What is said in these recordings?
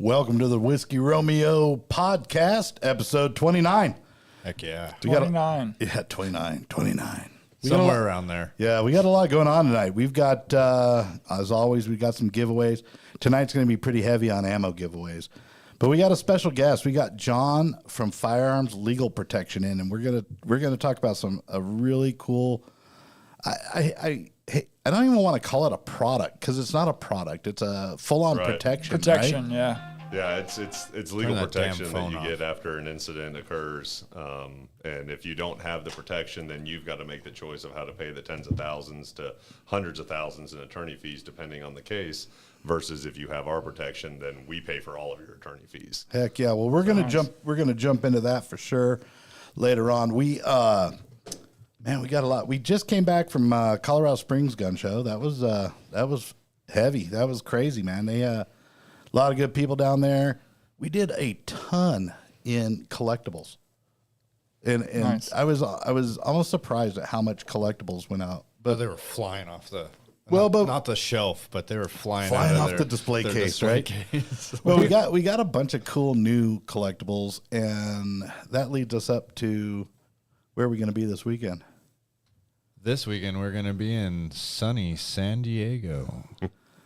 Welcome to the Whisky Romeo podcast, episode 29. Heck yeah. 29. 29. Somewhere around there. Yeah, we got a lot going on tonight. We've got, as always, we've got some giveaways. Tonight's going to be pretty heavy on ammo giveaways. But we got a special guest. We got John from Firearms Legal Protection in, and we're gonna talk about a really cool. I don't even want to call it a product because it's not a product. It's a full-on protection. Protection, right? yeah. Yeah, it's legal protection that you get after an incident occurs. And if you don't have the protection, then you've got to make the choice of how to pay the tens of thousands to hundreds of thousands in attorney fees, depending on the case. Versus if you have our protection, then we pay for all of your attorney fees. Heck yeah! Well, we're gonna jump into that for sure later on. We got a lot. We just came back from Colorado Springs gun show. That was heavy. That was crazy, man. They a lot of good people down there. We did a ton in collectibles, and nice. I was almost surprised at how much collectibles went out. But they were flying off the. Well, but not the shelf, but they were flying off the display case, right? Well, we got a bunch of cool new collectibles, and that leads us up to where are we going to be this weekend? This weekend we're going to be in sunny San Diego.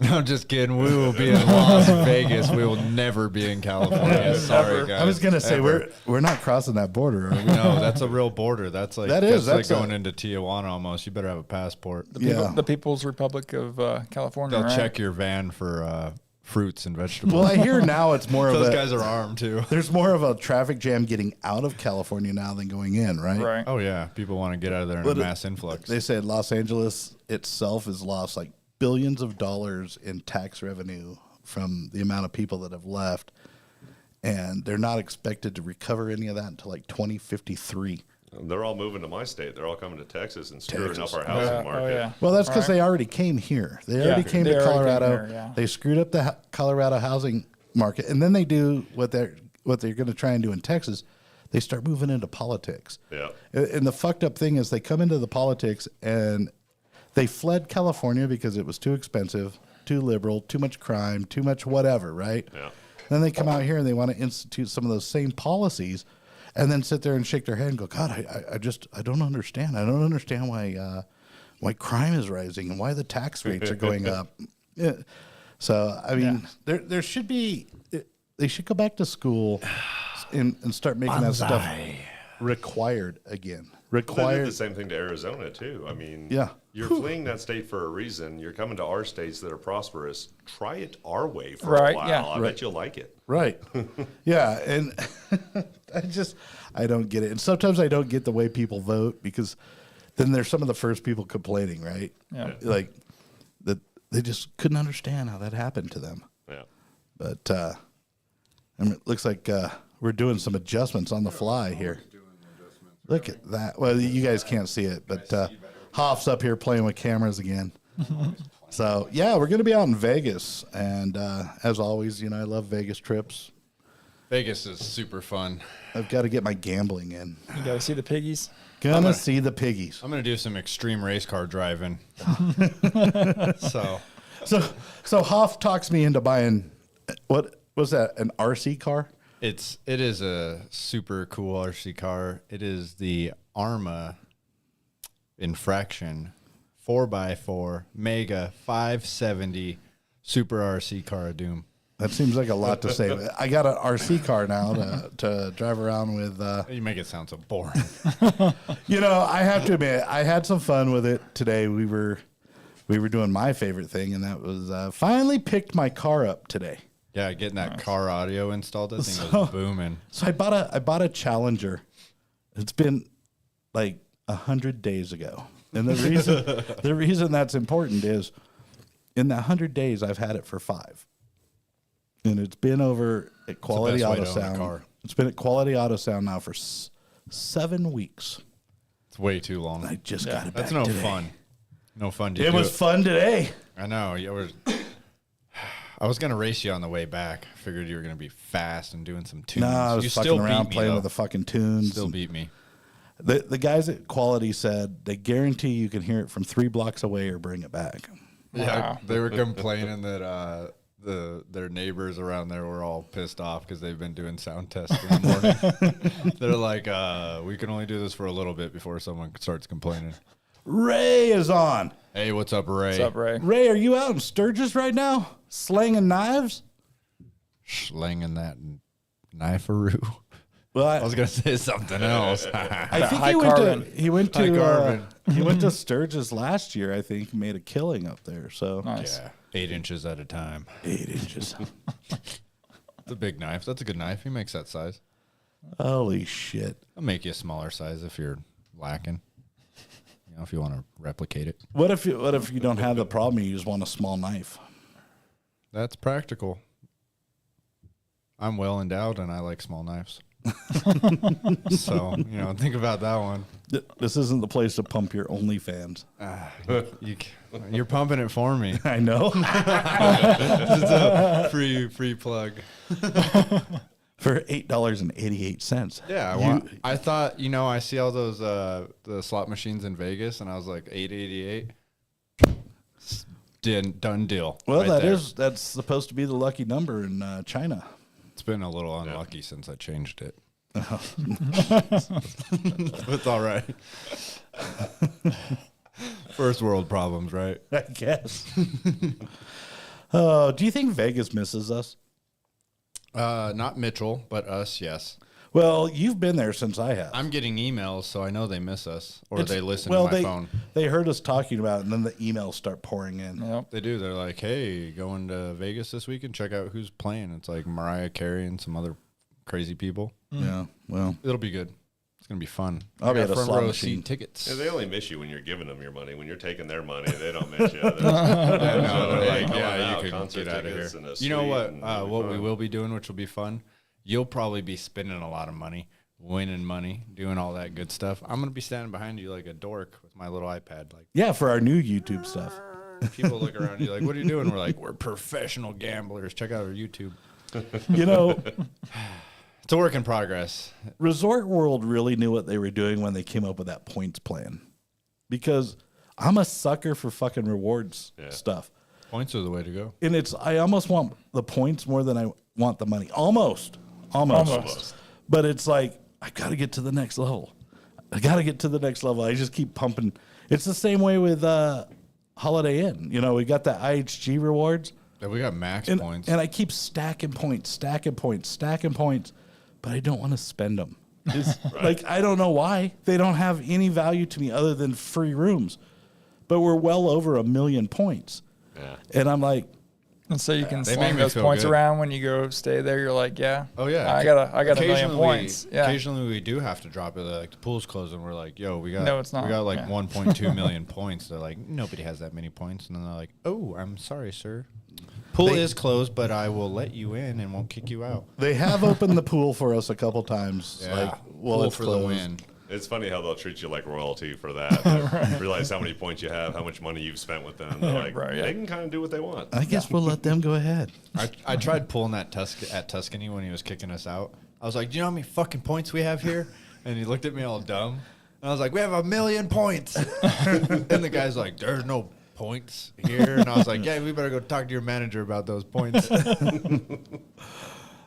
No, I'm just kidding. We will be in Las Vegas. We will never be in California. Sorry, guys. I was going to say we're not crossing that border, are we? No, that's a real border. That's like going into Tijuana almost. You better have a passport. The People's Republic of California. They'll check your van for fruits and vegetables. Well, I hear now it's more of those guys are armed too. There's more of a traffic jam getting out of California now than going in, right? Right. Oh yeah, people want to get out of there in a mass influx. They said Los Angeles itself has lost like billions of dollars in tax revenue from the amount of people that have left, and they're not expected to recover any of that until like 2053. They're all moving to my state. They're all coming to Texas and screwing up our housing market. Oh, yeah. Well, that's because they already came here. They already came to Colorado. They screwed up the Colorado housing market, and then they do what they're going to try and do in Texas. They start moving into politics. Yeah. And the fucked up thing is they come into the politics and they fled California because it was too expensive, too liberal, too much crime, too much whatever, right? Yeah. Then they come out here and they want to institute some of those same policies and then sit there and shake their head and go, God, I don't understand. I don't understand why crime is rising and why the tax rates are going up. Yeah. So, I mean, there should be, they should go back to school and start making that stuff required again. They did the same thing to Arizona, too. I mean, you're fleeing that state for a reason. You're coming to our states that are prosperous. Try it our way for a while. Yeah. I bet you'll like it. Right. Yeah, and I don't get it. And sometimes I don't get the way people vote because then they're some of the first people complaining, right? Yeah. Like, that they just couldn't understand how that happened to them. Yeah. But it looks like we're doing some adjustments on the fly here. Look at that. Well, you guys can't see it, but Hoff's up here playing with cameras again. So, yeah, we're going to be out in Vegas. And as always, I love Vegas trips. Vegas is super fun. I've got to get my gambling in. You got to see the piggies? Gonna see the piggies. I'm going to do some extreme race car driving. So Hoff talks me into buying, what was that, an RC car? It is a super cool RC car. It is the Arma Infraction 4x4 Mega 570 Super RC car of doom. That seems like a lot to say. I got an RC car now to drive around with. You make it sound so boring. I have to admit, I had some fun with it today. We were doing my favorite thing, and that was finally picked my car up today. Yeah, getting that car audio installed, that thing was booming. So I bought a Challenger. It's been like 100 days ago, and the reason that's important is in that 100 days I've had it for 5, and it's been over at Quality Auto Sound. It's been at Quality Auto Sound now for 7 weeks. It's way too long. I just got it back. That's no today. fun. No fun. It was fun today. I know. I was going to race you on the way back. Figured you were going to be fast and doing some tunes. No, I was fucking around playing with the fucking tunes. Still beat me. The guys at Quality said they guarantee you can hear it from 3 blocks away or bring it back. Yeah, they were complaining that their neighbors around there were all pissed off because they've been doing sound tests in the morning. They're like, we can only do this for a little bit before someone starts complaining. Ray is on. Hey, what's up, Ray? What's up, Ray? Ray, are you out in Sturgis right now? Slanging knives? Slanging that knife-a-roo. Well, I was gonna say something else. I think High he went carbon. to Sturgis last year. I think made a killing up there. So Nice. Yeah, 8 inches at a time. 8 inches. It's a big knife. That's a good knife. He makes that size. Holy shit! I'll make you a smaller size if you're lacking. You know, if you want to replicate it. What if you don't have the problem? You just want a small knife. That's practical. I'm well endowed and I like small knives. So, think about that one. This isn't the place to pump your OnlyFans. You're pumping it for me. I know. It's a free plug. For $8.88. Yeah, I thought, I see all those the slot machines in Vegas, and I was like, $8.88. Done deal. Well, right that's supposed to be the lucky number in China. It's been a little unlucky since I changed it. It's all right. First world problems, right? I guess. Do you think Vegas misses us? Not Mitchell, but us, yes. Well, you've been there since I have. I'm getting emails, so I know they miss us, or they listen to my phone. They heard us talking about it, and then the emails start pouring in. Yep. They do. They're like, hey, going to Vegas this weekend? Check out who's playing. It's like Mariah Carey and some other crazy people. Yeah, well. It'll be good. It's going to be fun. I'll be at a front slot row machine. seat tickets. Yeah, they only miss you when you're giving them your money. When you're taking their money, they don't miss you. They're They're like, yeah, you concert can get out of tickets here. and a You know what? suite and What it'll be we fun. will be doing, which will be fun, you'll probably be spending a lot of money, winning money, doing all that good stuff. I'm going to be standing behind you like a dork with my little iPad. Like, Yeah, for our new YouTube stuff. people look around you like, what are you doing? We're like, we're professional gamblers. Check out our YouTube. It's a work in progress. Resort World really knew what they were doing when they came up with that points plan. Because I'm a sucker for fucking rewards stuff. Points are the way to go. And I almost want the points more than I want the money. Almost. But it's like, I got to get to the next level. I just keep pumping. It's the same way with Holiday Inn. We got the IHG rewards. Yeah, we got max points. And I keep stacking points. But I don't want to spend them. Like, I don't know why. They don't have any value to me other than free rooms. But we're well over 1 million points. Yeah. And I'm like, And so you can They sling make me those feel points good. around when you go stay there. You're like, yeah. Oh yeah, I got 1 million points. Yeah. Occasionally we do have to drop it. Like the pool's closed, and we're like, "Yo, we got No, it's not. We got like Yeah. 1.2 million points." They're like, "Nobody has that many points," and then they're like, "Oh, I'm sorry, sir. Pool is closed, but I will let you in and won't kick you out." they have opened the pool for us a couple times. Yeah, Like, well, pool it's for closed. the win. It's funny how they'll treat you like royalty for that. They realize how many points you have, how much money you've spent with them. They're like, Right, yeah. they can kind of do what they want. I guess we'll let them go ahead. I tried pulling that at Tuscany when he was kicking us out. I was like, "Do you know how many fucking points we have here?" And he looked at me all dumb. And I was like, "We have 1 million points." And the guy's like, "There's no points here." And I was like, "Yeah, we better go talk to your manager about those points."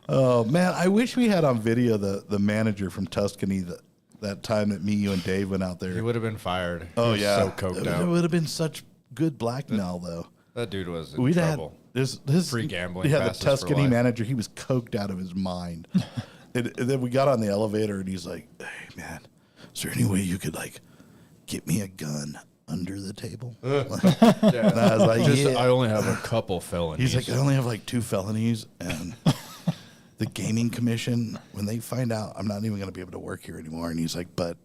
Oh, man, I wish we had on video the manager from Tuscany that time that me, you, and Dave went out there. He would have been fired. He Oh, was yeah. so coked It out. would have been such good blackmail, though. That dude was in We'd had trouble. this Free gambling Yeah, the passes for Tuscany life. manager, he was coked out of his mind. And then we got on the elevator, and he's like, "Hey, man, is there any way you could, like, get me a gun under the table?" And I was like, Just, "Yeah." I only have a couple felonies. He's like, "I only have like 2 felonies, and the gaming commission, when they find out, I'm not even going to be able to work here anymore." And he's like, "But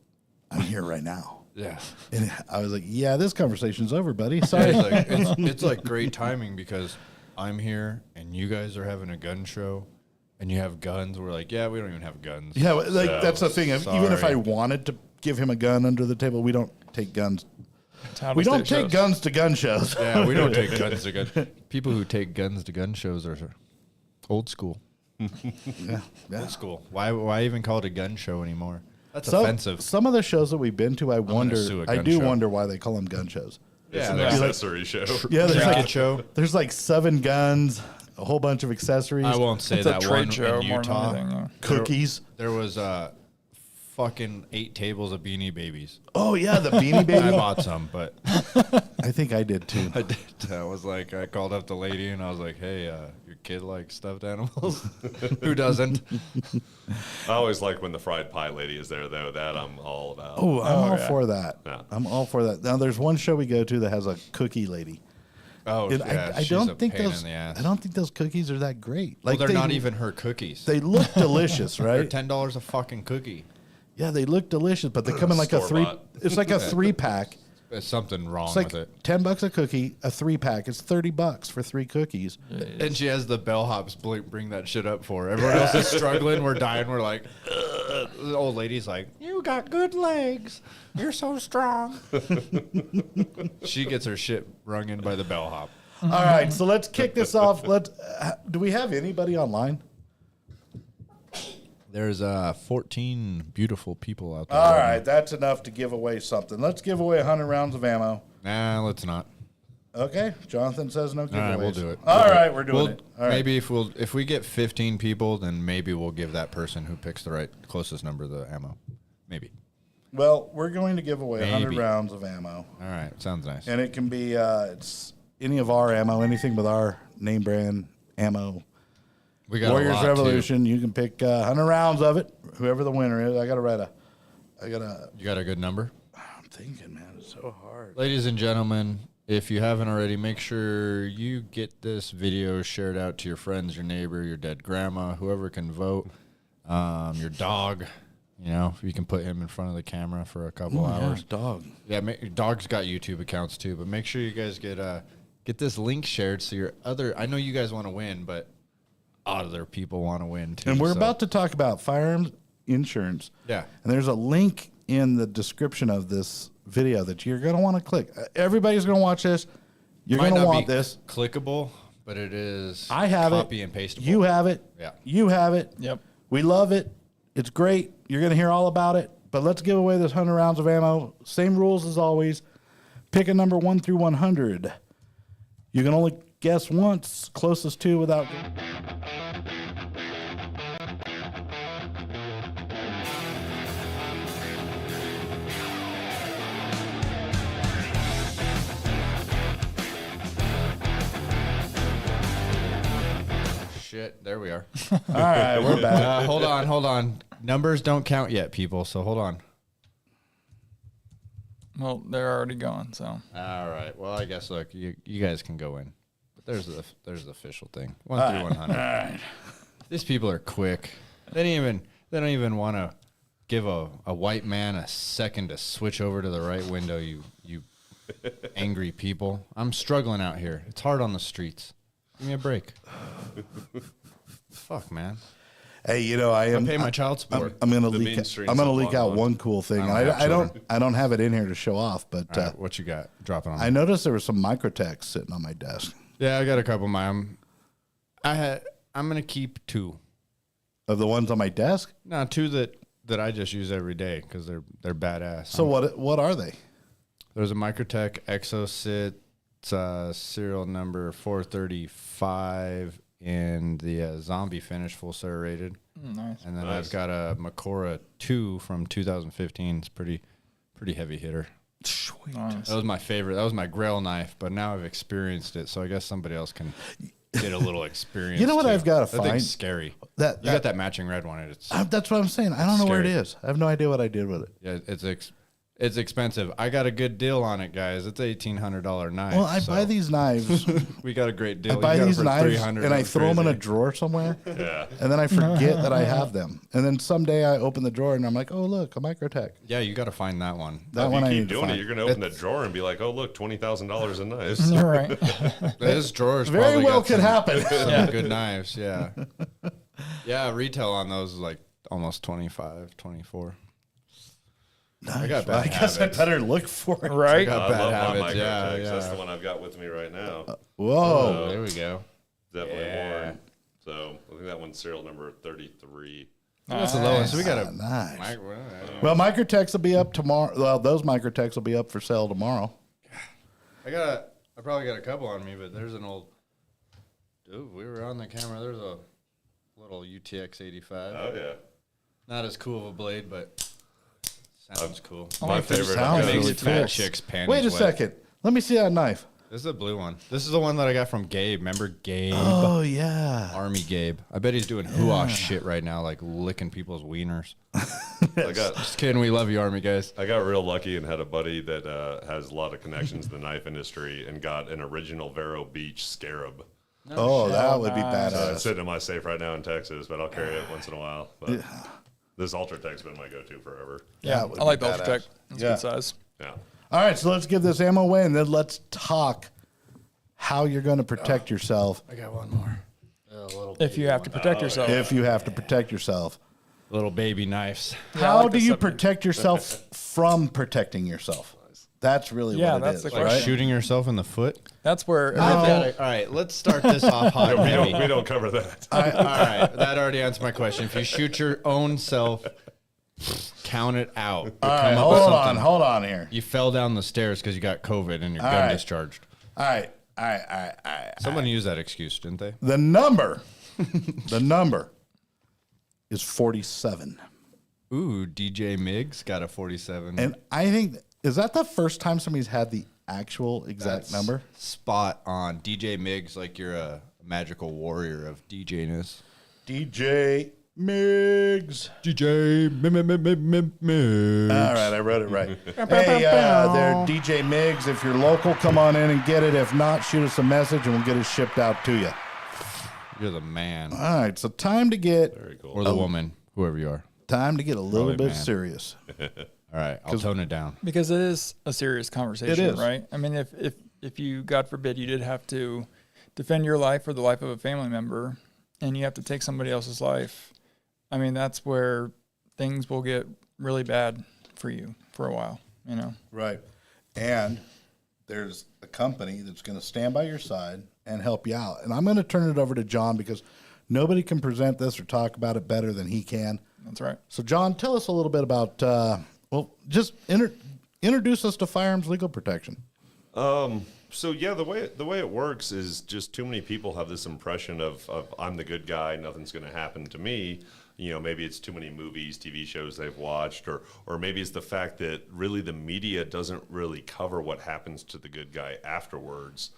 I'm here right now." yeah. And I was like, "Yeah, this conversation's over, buddy. It's Sorry." like, it's like great timing because I'm here and you guys are having a gun show and you have guns. We're like, yeah, we don't even have guns. Yeah, like that's the thing. Even if I sorry. wanted to give him a gun under the table, we don't take guns. Town We don't state take shows. guns to gun shows. Yeah, we don't take guns to gun. People who take guns to gun shows are old school. Yeah. Old school. Why even call it a gun show anymore? That's So, offensive. some of the shows that we've been to, I gonna sue a gun do show. wonder why they call them gun shows. It's Yeah, an like- accessory show. Yeah, there's Cricket like, show. there's like 7 guns. a whole bunch of accessories. I won't say It's that a one trade show in more than Utah. anything. Yeah. Cookies. There was fucking 8 tables of Beanie Babies. Oh yeah, the Beanie I Baby. bought some, but I think I did too. I did. I was like, I called up the lady and I was like, hey, your kid likes stuffed animals? Who doesn't? I always like when the fried pie lady is there, though. That I'm all about. Oh, I'm all for that. Yeah. I'm all for that. Now, there's one show we go to that has a cookie lady. Oh, And yeah. I she's don't a think pain those. in the ass. I don't think those cookies are that great. Well, Like they're they, not even her cookies. They look delicious, They're right? $10 a fucking cookie. Yeah, they look delicious, but they come in like a three. Store-bought. It's like a 3-pack. There's something wrong It's like with it. $10 a cookie, a 3-pack. It's $30 for 3 cookies. And she has the bellhops bring that shit up for her. Everyone else is struggling. We're dying. We're like, ugh. The old lady's like, you got good legs. You're so strong. She gets her shit rung in by the bellhop. All right, so let's kick this off. Do we have anybody online? There's 14 beautiful people out there. All right, that's enough to give away something. Let's give away 100 rounds of ammo. Nah, let's not. Okay, Jonathan says no giveaways. All right, we'll do it. All right, we're doing it. All right. Maybe if we get 15 people, then maybe we'll give that person who picks the closest number the ammo. Maybe. Well, we're going to give away 100 Maybe. rounds of ammo, All right, sounds nice. and it can be it's any of our ammo, anything with our name brand ammo. We got Warriors a lot Revolution. You can pick 100 rounds of it. Whoever the winner is, I gotta. You got a good number? I'm thinking, man, it's so hard. Ladies and gentlemen, if you haven't already, make sure you get this video shared out to your friends, your neighbor, your dead grandma, whoever can vote, your dog. You know, if you can put him in front of the camera for a couple hours. Dog. Yeah, dog's got YouTube accounts too, but make sure you guys get this link shared so your other. I know you guys want to win, but other people want to win too. And we're about to talk about firearms insurance. Yeah. And there's a link in the description of this video that you're going to want to click. Everybody's going to watch this. You're going to want this. Clickable, but it is. I have copy it. and pastable. You have it. Yeah. You have it. Yep. We love it. It's great. You're going to hear all about it. But let's give away this 100 rounds of ammo. Same rules as always. Pick a number 1 through 100. You can only guess once, closest to without. Shit, there we are. All right, we're back. Hold on. Numbers don't count yet, people. So hold on. Well, they're already gone, so. All right. Well, I guess look, you guys can go in, but there's the official thing. 1 through 100. All right. These people are quick. They don't even want to give a white man a second to switch over to the right window. You angry people. I'm struggling out here. It's hard on the streets. Give me a break. Fuck, man. Hey, you know, I pay my child support. I'm going to The leak. mainstream's I'm going to on leak out Longmont. one cool thing. I don't have I don't have it in here to show off, but All right, what you got? Drop it on. I noticed there was some microtechs sitting on my desk. Yeah, I got a couple of mine. I'm gonna keep 2. Of the ones on my desk. No, 2 that I just use every day because they're badass. So what are they? There's a Microtech Exosit serial number 435 in the zombie finish, full serrated. Nice. And then Nice. I've got a Macora 2 from 2015. It's pretty heavy hitter. Sweet. Nice. That was my favorite. That was my Grail knife, but now I've experienced it, so I guess somebody else can get a little experience. You know what too. I've gotta That find? thing's scary. That You got that matching red one. It's That's what I'm saying. I don't know where it Scary. is. I have no idea what I did with it. yeah, it's expensive. I got a good deal on it, guys. It's $1,800 knife. Well, I so buy these knives. We got a great deal. I You buy got it these for knives $300. and I That's throw them in a crazy. drawer somewhere, Yeah. and then I forget that I have them. And then someday I open the drawer and I'm like, oh look, a Microtech. Yeah, you got to find that one. That If one you I keep need to doing it, find. you're going to open the drawer and be like, oh, look, $20,000 in knives. You're right. This drawer's Very probably well got could happen. some good knives. Yeah, yeah. Retail on those is like almost 25, 24. I got Well, bad I guess habits. I better look for it. I Right? got I bad love habits. my Yeah, Microtechs. yeah. That's the one I've got with me right now. Whoa. Oh, there we go. Definitely Yeah. one. So I think that one's serial number 33. That's the lowest. So we got a Nice. Well, Microtechs will be up tomorrow. Well, those Microtechs will be up for sale tomorrow. I probably got a couple on me, but there's an old Dude, we were on the camera. There's a little UTX 85. Oh yeah. Not as cool of a blade, but sounds cool. My favorite. sounds Makes really fat cool. chicks panties Wait a wet. second. Let me see that knife. This is a blue one. This is the one that I got from Gabe. Remember Gabe? Oh, yeah. Army Gabe. I bet he's doing hoo-ah shit right now, like licking people's wieners. Just kidding. We love you, Army guys. I got real lucky and had a buddy that has a lot of connections in the knife industry and got an original Vero Beach Scarab. That would be Nice. It's badass. sitting in my safe right now in Texas, but I'll carry it once in a while. But this Ultratech's been my go-to forever. Yeah, That would I like be the Ultratech. badass. It's Yeah. good size. Yeah. All right, so let's give this ammo away, and then let's talk how you're going to protect yourself I got one more. If you have to protect yourself. if you have to protect yourself. Little baby knives. Yeah, I How like do the you separate- protect yourself from protecting yourself? That's really Yeah, what it that's is, the Like question. right? shooting yourself in the foot. That's where All right, let's start this off hot. We Maybe. don't cover that. All right, that already answered my question. If you shoot your own self, count it out. You All right, come up with hold on, something. hold on here. You fell down the stairs because you got COVID and your gun right. discharged. All right. Someone used that excuse, didn't they? The number is 47. Ooh, DJ Miggs got a 47. And I think, is that the first time somebody's had the actual exact That's number? spot on. DJ Miggs, like you're a magical warrior of DJ-ness. DJ Miggs. DJ Miggs. All right, I wrote it right. Hey, there, DJ Miggs. If you're local, come on in and get it. If not, shoot us a message and we'll get it shipped out to you. You're the man. All right, so time to get Very cool. Or the woman, whoever you are. a little Probably bit man. serious. All right, I'll tone it down. because it is a serious conversation, It is. right? I mean, if you, God forbid, you did have to defend your life or the life of a family member, and you have to take somebody else's life, I mean, that's where things will get really bad for you for a while, you know? Right. And there's a company that's going to stand by your side and help you out. And I'm going to turn it over to John because nobody can present this or talk about it better than he can. That's right. So, John, tell us a little bit about, just introduce us to firearms legal protection. So yeah, the way it works is just too many people have this impression of I'm the good guy, nothing's going to happen to me. You know, maybe it's too many movies, TV shows they've watched, or maybe it's the fact that really the media doesn't really cover what happens to the good guy afterwards.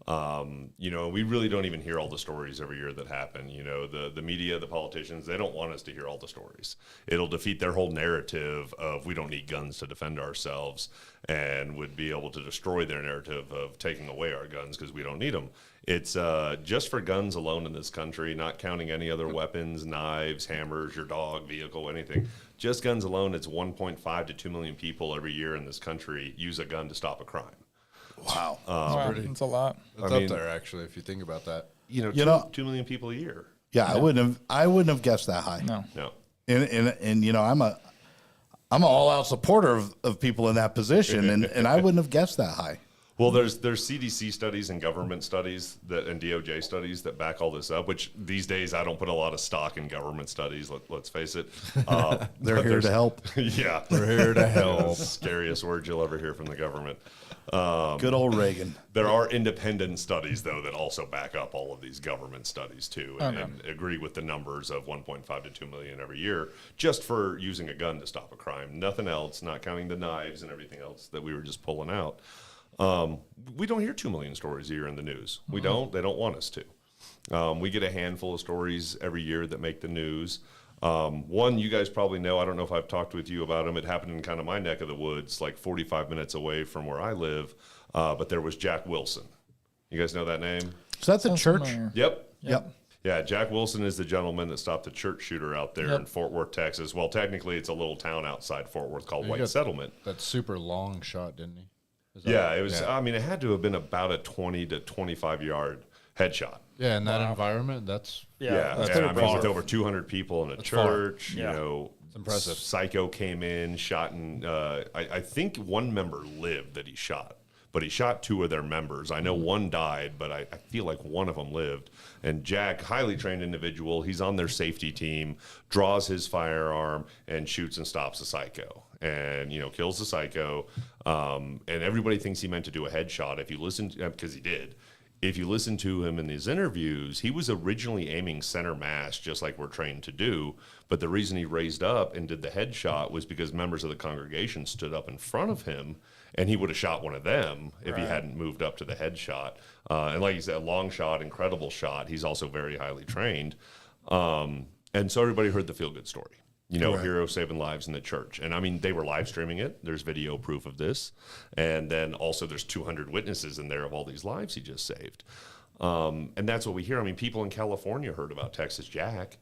You know, we really don't even hear all the stories every year that happen. You know, the media, the politicians, they don't want us to hear all the stories. It'll defeat their whole narrative of we don't need guns to defend ourselves, and would be able to destroy their narrative of taking away our guns because we don't need them. It's just for guns alone in this country, not counting any other weapons, knives, hammers, your dog, vehicle, anything. Just guns alone, it's 1.5 to 2 million people every year in this country use a gun to stop a crime. Wow. Wow, that's a lot. It's I up mean- there, actually, if you think about that. You You know, know- 2 million people a year. Yeah, I wouldn't have guessed that high. No. No. And you know, I'm an all-out supporter of people in that position, and I wouldn't have guessed that high. Well, there's CDC studies and government studies and DOJ studies that back all this up, which these days I don't put a lot of stock in government studies, let's face it. They're here to help. Yeah. We're here to help. Scariest words you'll ever hear from the government. Good old Reagan. There are independent studies, though, that also back up all of these government studies, too, and agree with the numbers of 1.5 to 2 million every year just for using a gun to stop a crime. Nothing else, not counting the knives and everything else that we were just pulling out. We don't hear 2 million stories a year in the news. We don't. They don't want us to. We get a handful of stories every year that make the news. One you guys probably know, I don't know if I've talked with you about them. It happened in kind of my neck of the woods, like 45 minutes away from where I live. But there was Jack Wilson. You guys know that name? So that's a Sounds church. familiar. Yep. Yeah, Jack Wilson is the gentleman that stopped the church shooter out there in Fort Worth, Texas. Well, technically, it's a little town outside Fort Worth called White got Settlement. That super long shot, didn't he? Is that Yeah, right? it was. I mean, it had to have been about a 20 to 25 yard headshot. Yeah, in that environment, that's Yeah, that's and pretty I mean, with impressive. over 200 people in a far. church, Yeah. you know, It's impressive. Psycho came in, shot, and I think one member lived that he shot, but he shot 2 of their members. I know one died, but I feel like one of them lived. And Jack, highly trained individual, he's on their safety team, draws his firearm and shoots and stops the psycho, and you know, kills the psycho. And everybody thinks he meant to do a headshot. If you listen, because he did. if you listen to him in these interviews, he was originally aiming center mass, just like we're trained to do. But the reason he raised up and did the headshot was because members of the congregation stood up in front of him, and he would have shot one of them if he hadn't moved up to the headshot. And like you said, long shot, incredible shot. He's also very highly trained. And so everybody heard the feel-good story. Hero saving lives in the church. And I mean, they were live streaming it. There's video proof of this. And then also there's 200 witnesses in there of all these lives he just saved. And that's what we hear. I mean, people in California heard about Texas Jack.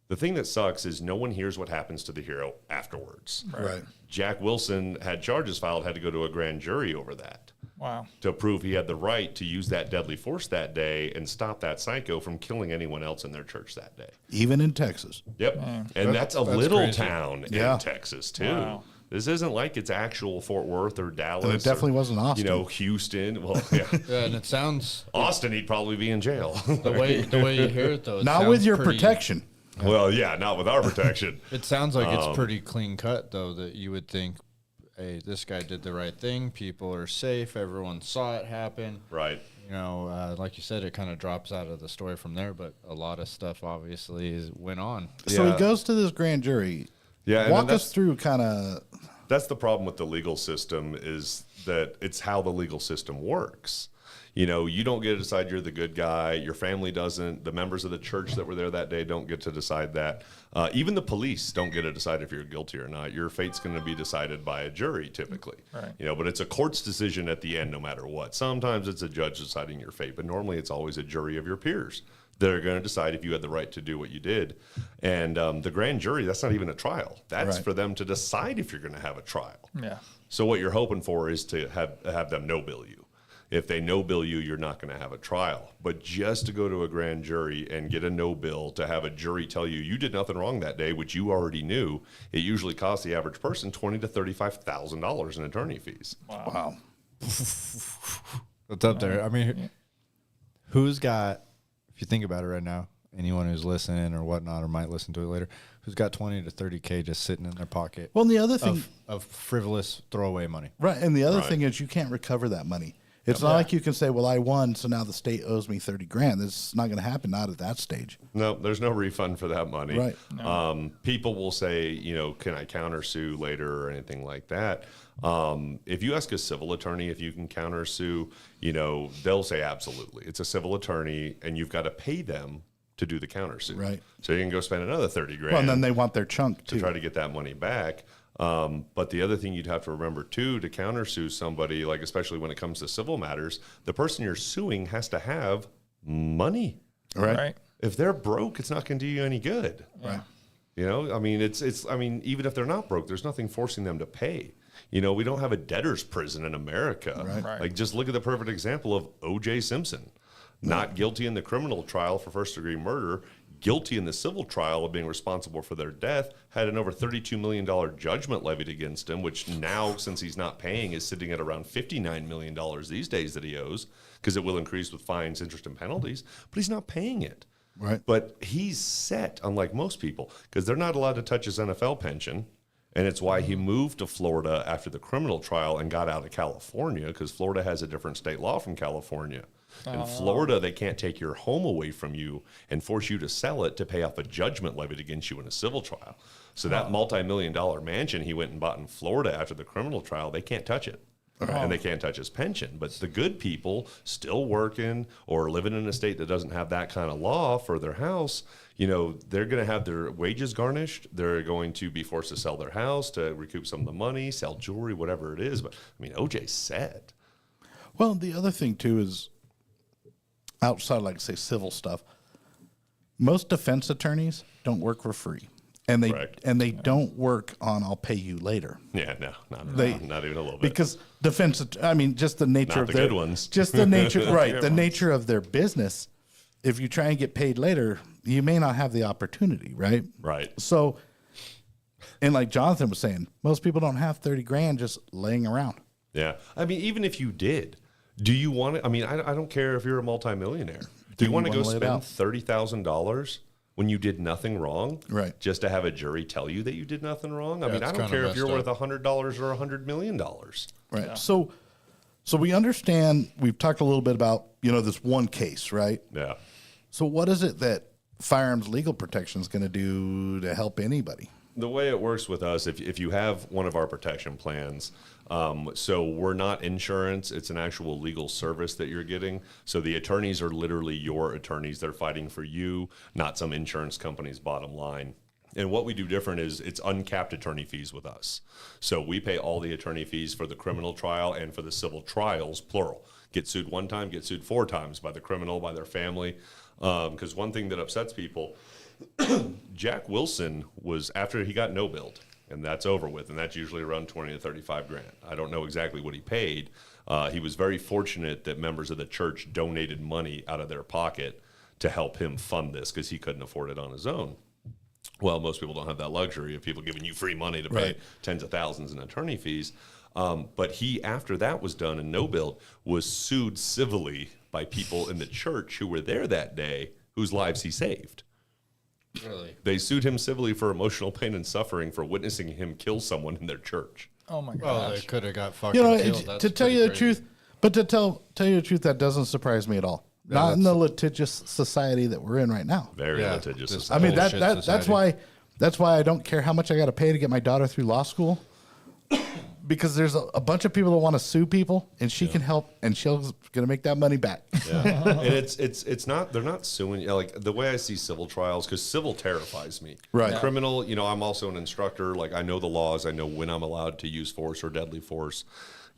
The thing that sucks is no one hears what happens to the hero afterwards. Right. Jack Wilson had charges filed, had to go to a grand jury over that. Wow. To prove he had the right to use that deadly force that day and stop that psycho from killing anyone else in their church that day. Even in Texas. Yep. And that's a little crazy. Town in Texas, too. Wow. This isn't like it's actual Fort Worth or Dallas. And it definitely wasn't Austin. Houston. Well, yeah. And it sounds... Austin, he'd probably be in jail. The way you hear it, though. Not with your protection. Well, yeah, not with our protection. It sounds like it's pretty clean cut, though, that you would think, hey, this guy did the right thing. People are safe. Everyone saw it happen. Right. Like you said, it kind of drops out of the story from there, but a lot of stuff obviously went on. So he goes to this grand jury. Yeah. Walk us through kind of. That's the problem with the legal system is that it's how the legal system works. You don't get to decide you're the good guy. Your family doesn't. The members of the church that were there that day don't get to decide that. Even the police don't get to decide if you're guilty or not. Your fate's going to be decided by a jury typically. Right. But it's a court's decision at the end no matter what. Sometimes it's a judge deciding your fate, but normally it's always a jury of your peers that are going to decide if you had the right to do what you did. And the grand jury, that's not even a trial. That's for them to decide if you're going to have a trial. Yeah. So what you're hoping for is to have them no-bill you. If they no-bill you, you're not going to have a trial. But just to go to a grand jury and get a no-bill, to have a jury tell you did nothing wrong that day, which you already knew, it usually costs the average person $20,000 to $35,000 in attorney fees. Wow. That's up there. I mean, who's got, if you think about it right now, anyone who's listening or whatnot or might listen to it later, who's got 20 to 30K just sitting in their pocket? Well, and the other thing of frivolous throwaway money. Right. And the other thing is you can't recover that money. It's not like you can say, well, I won, so now the state owes me $30,000. It's not going to happen, not at that stage. No, there's no refund for that money. Right. No. People will say, can I countersue later or anything like that? If you ask a civil attorney if you can countersue, they'll say absolutely. It's a civil attorney, and you've got to pay them to do the countersuit. Right. So you can go spend another $30,000. Well, and then they want their chunk, too. To try to get that money back. But the other thing you'd have to remember, too, to countersue somebody, like especially when it comes to civil matters, the person you're suing has to have money. Right. If they're broke, it's not going to do you any good. Right. Even if they're not broke, there's nothing forcing them to pay. We don't have a debtor's prison in America. Right. Like, just look at the perfect example of O.J. Simpson. Not guilty in the criminal trial for first-degree murder, guilty in the civil trial of being responsible for their death, had an over $32 million judgment levied against him, which now, since he's not paying, is sitting at around $59 million these days that he owes, because it will increase with fines, interest, and penalties, but he's not paying it. Right. But he's set, unlike most people, because they're not allowed to touch his NFL pension, and it's why he moved to Florida after the criminal trial and got out of California, because Florida has a different state law from California. In Florida, they can't take your home away from you and force you to sell it to pay off a judgment levied against you in a civil trial. So that multi-million-dollar mansion he went and bought in Florida after the criminal trial, they can't touch it. And they can't touch his pension. But the good people still working or living in a state that doesn't have that kind of law for their house, they're going to have their wages garnished. They're going to be forced to sell their house to recoup some of the money, sell jewelry, whatever it is. But, OJ's set. Well, the other thing, too, is outside, like, say, civil stuff, most defense attorneys don't work for free. And they don't work on I'll pay you later. Yeah, no, not even a little bit. Because defense, just the nature of their good ones. Just the nature, right? The nature of their business. If you try and get paid later, you may not have the opportunity, right? Right. So, and like Jonathan was saying, most people don't have $30,000 just laying around. Yeah, even if you did, do you want to? I don't care if you're a multimillionaire. Do you want to go spend $30,000? When you did nothing wrong, right? Just to have a jury tell you that you did nothing wrong. I don't care if you're worth $100 or $100 million. Right. Yeah. So So we understand, we've talked a little bit about, this one case, right? Yeah. So what is it that Firearms Legal Protection is going to do to help anybody? The way it works with us, if you have one of our protection plans, so we're not insurance, it's an actual legal service that you're getting. So the attorneys are literally your attorneys. They're fighting for you, not some insurance company's bottom line. And what we do different is it's uncapped attorney fees with us. So we pay all the attorney fees for the criminal trial and for the civil trials, plural. Get sued one time, get sued 4 times by the criminal, by their family. Because one thing that upsets people, Jack Wilson was, after he got no billed, and that's over with, and that's usually around 20 to 35 grand. I don't know exactly what he paid. He was very fortunate that members of the church donated money out of their pocket to help him fund this because he couldn't afford it on his own. Well, most people don't have that luxury of people giving you free money to pay tens of thousands in attorney fees. But he, after that was done and no billed, was sued civilly by people in the church who were there that day whose lives he saved. Really? They sued him civilly for emotional pain and suffering for witnessing him kill someone in their church. Oh my gosh. Well, they could have got fucking killed. To tell you the truth, but to tell you the truth, that doesn't surprise me at all. Yeah, Not in the litigious society that we're in right now. Very litigious society. I mean, that's why I don't care how much I got to pay to get my daughter through law school. Because there's a bunch of people that want to sue people, and she can help, and she's going to make that money back. Yeah. And it's not, they're not suing, like the way I see civil trials, because civil terrifies me. Right. Yeah. Criminal, I'm also an instructor. Like I know the laws. I know when I'm allowed to use force or deadly force.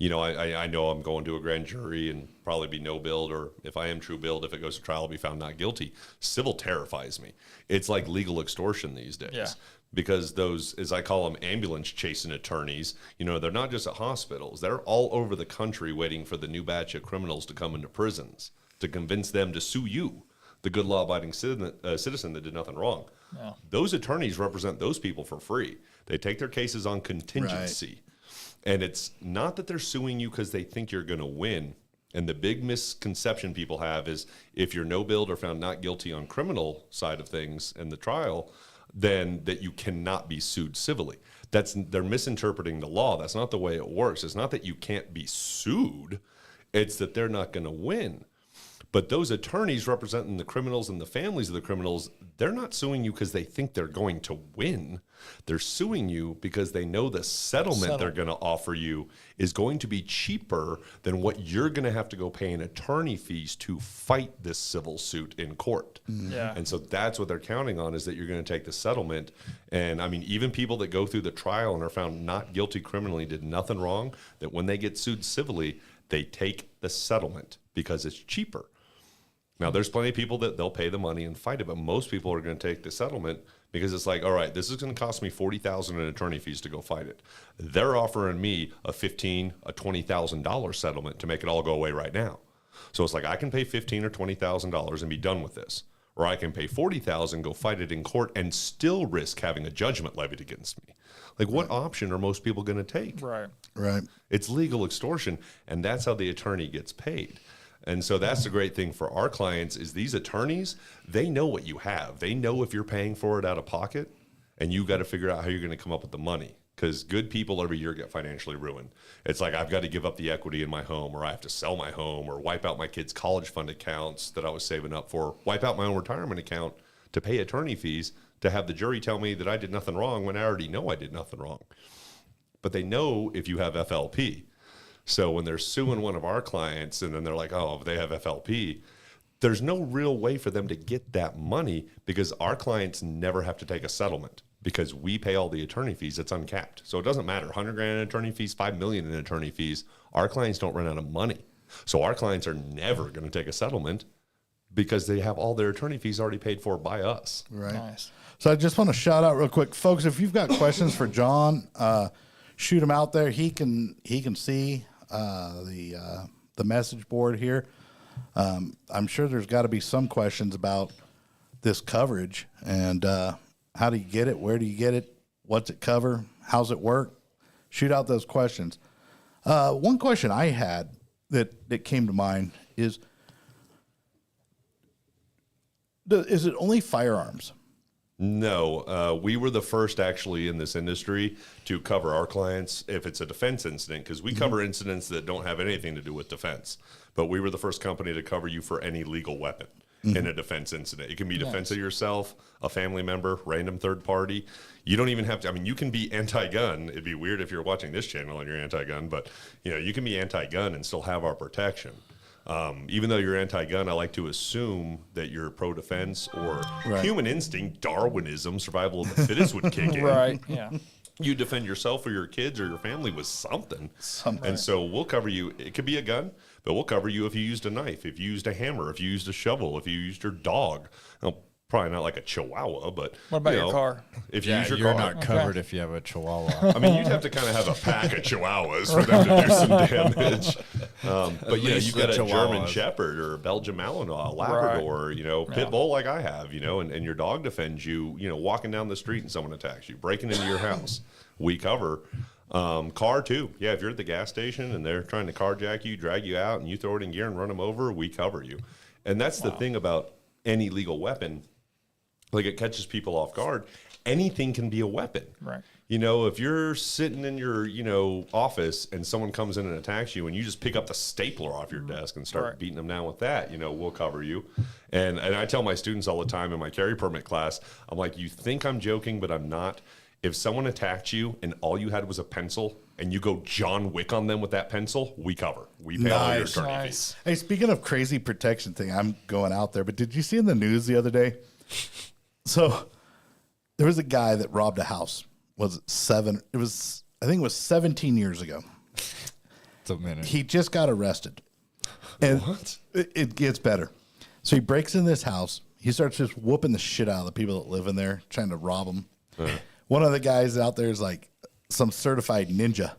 I know I'm going to a grand jury and probably be no billed, or if I am true billed, if it goes to trial, I'll be found not guilty. Civil terrifies me. It's like legal extortion these days. Yeah. Because those, as I call them, ambulance chasing attorneys, they're not just at hospitals. They're all over the country waiting for the new batch of criminals to come into prisons to convince them to sue you, the good law-abiding citizen that did nothing wrong. Yeah. Those attorneys represent those people for free. They take their cases on contingency. Right. And it's not that they're suing you because they think you're going to win. And the big misconception people have is if you're no billed or found not guilty on criminal side of things in the trial, then that you cannot be sued civilly. They're misinterpreting the law. That's not the way it works. It's not that you can't be sued. It's that they're not going to win. But those attorneys representing the criminals and the families of the criminals, they're not suing you because they think they're going to win. They're suing you because they know the settlement they're going to offer you is going to be cheaper than what you're going to have to go pay in attorney fees to fight this civil suit in court. Yeah. And so that's what they're counting on, is that you're going to take the settlement. And I mean, even people that go through the trial and are found not guilty criminally, did nothing wrong, that when they get sued civilly, they take the settlement because it's cheaper. Now, there's plenty of people that they'll pay the money and fight it, but most people are going to take the settlement because it's like, all right, this is going to cost me $40,000 in attorney fees to go fight it. They're offering me a $15,000, a $20,000 settlement to make it all go away right now. So it's like I can pay $15,000 or $20,000 and be done with this, or I can pay $40,000, go fight it in court, and still risk having a judgment levied against me. Like, what option are most people going to take? Right. Right. It's legal extortion, and that's how the attorney gets paid. And so that's the great thing for our clients is these attorneys, they know what you have. They know if you're paying for it out of pocket, and you got to figure out how you're going to come up with the money, because good people every year get financially ruined. It's like I've got to give up the equity in my home, or I have to sell my home, or wipe out my kids' college fund accounts that I was saving up for, wipe out my own retirement account to pay attorney fees to have the jury tell me that I did nothing wrong when I already know I did nothing wrong. But they know if you have FLP. So when they're suing one of our clients and then they're like, oh, they have FLP, there's no real way for them to get that money because our clients never have to take a settlement because we pay all the attorney fees. It's uncapped. So it doesn't matter. 100 grand in attorney fees, 5 million in attorney fees. Our clients don't run out of money. So our clients are never going to take a settlement because they have all their attorney fees already paid for by us. Right. Nice. So I just want to shout out real quick, folks, if you've got questions for John, shoot them out there. He can see the message board here. I'm sure there's got to be some questions about this coverage and how do you get it? Where do you get it? What's it cover? How's it work? Shoot out those questions. One question I had that came to mind is it only firearms No, we were the first actually in this industry to cover our clients if it's a defense incident, because we cover incidents that don't have anything to do with defense. But we were the first company to cover you for any legal weapon in a defense incident. It can be defense of yourself, a family member, random third party. You don't even have to, I mean, you can be anti-gun. It'd be weird if you're watching this channel and you're anti-gun, but you can be anti-gun and still have our protection. Even though you're anti-gun, I like to assume that you're pro-defense or human instinct, Darwinism, survival of the fittest would kick in. Right, yeah. You defend yourself or your kids or your family with something. And so we'll cover you. It could be a gun, but we'll cover you if you used a knife, if you used a hammer, if you used a shovel, if you used your dog. Now, probably not like a chihuahua, but what about your car? If you use your you're car, not covered if you have a chihuahua. I mean, you'd have to kind of have a pack of chihuahuas for them to do some damage. But you've got a German Shepherd or a Belgian Malinois, a Labrador, pit bull like I have, and your dog defends you, walking down the street and someone attacks you, breaking into your house. We cover. Car too. Yeah, if you're at the gas station and they're trying to carjack you, drag you out, and you throw it in gear and run them over, we cover you. And that's the thing about any legal weapon. Like, it catches people off guard. Anything can be a weapon. Right. If you're sitting in your, office and someone comes in and attacks you and you just pick up the stapler off your desk and start beating them down with that, we'll cover you. And I tell my students all the time in my carry permit class, I'm like, you think I'm joking, but I'm not. If someone attacked you and all you had was a pencil and you go John Wick on them with that pencil, we cover. We pay all your attorney fees. Hey, speaking of crazy protection thing, I'm going out there, but did you see in the news the other day? So there was a guy that robbed a house. I think it was 17 years ago. It's a minute. He just got arrested. And it gets better. So he breaks in this house. He starts just whooping the shit out of the people that live in there, trying to rob them. One of the guys out there is like some certified ninja.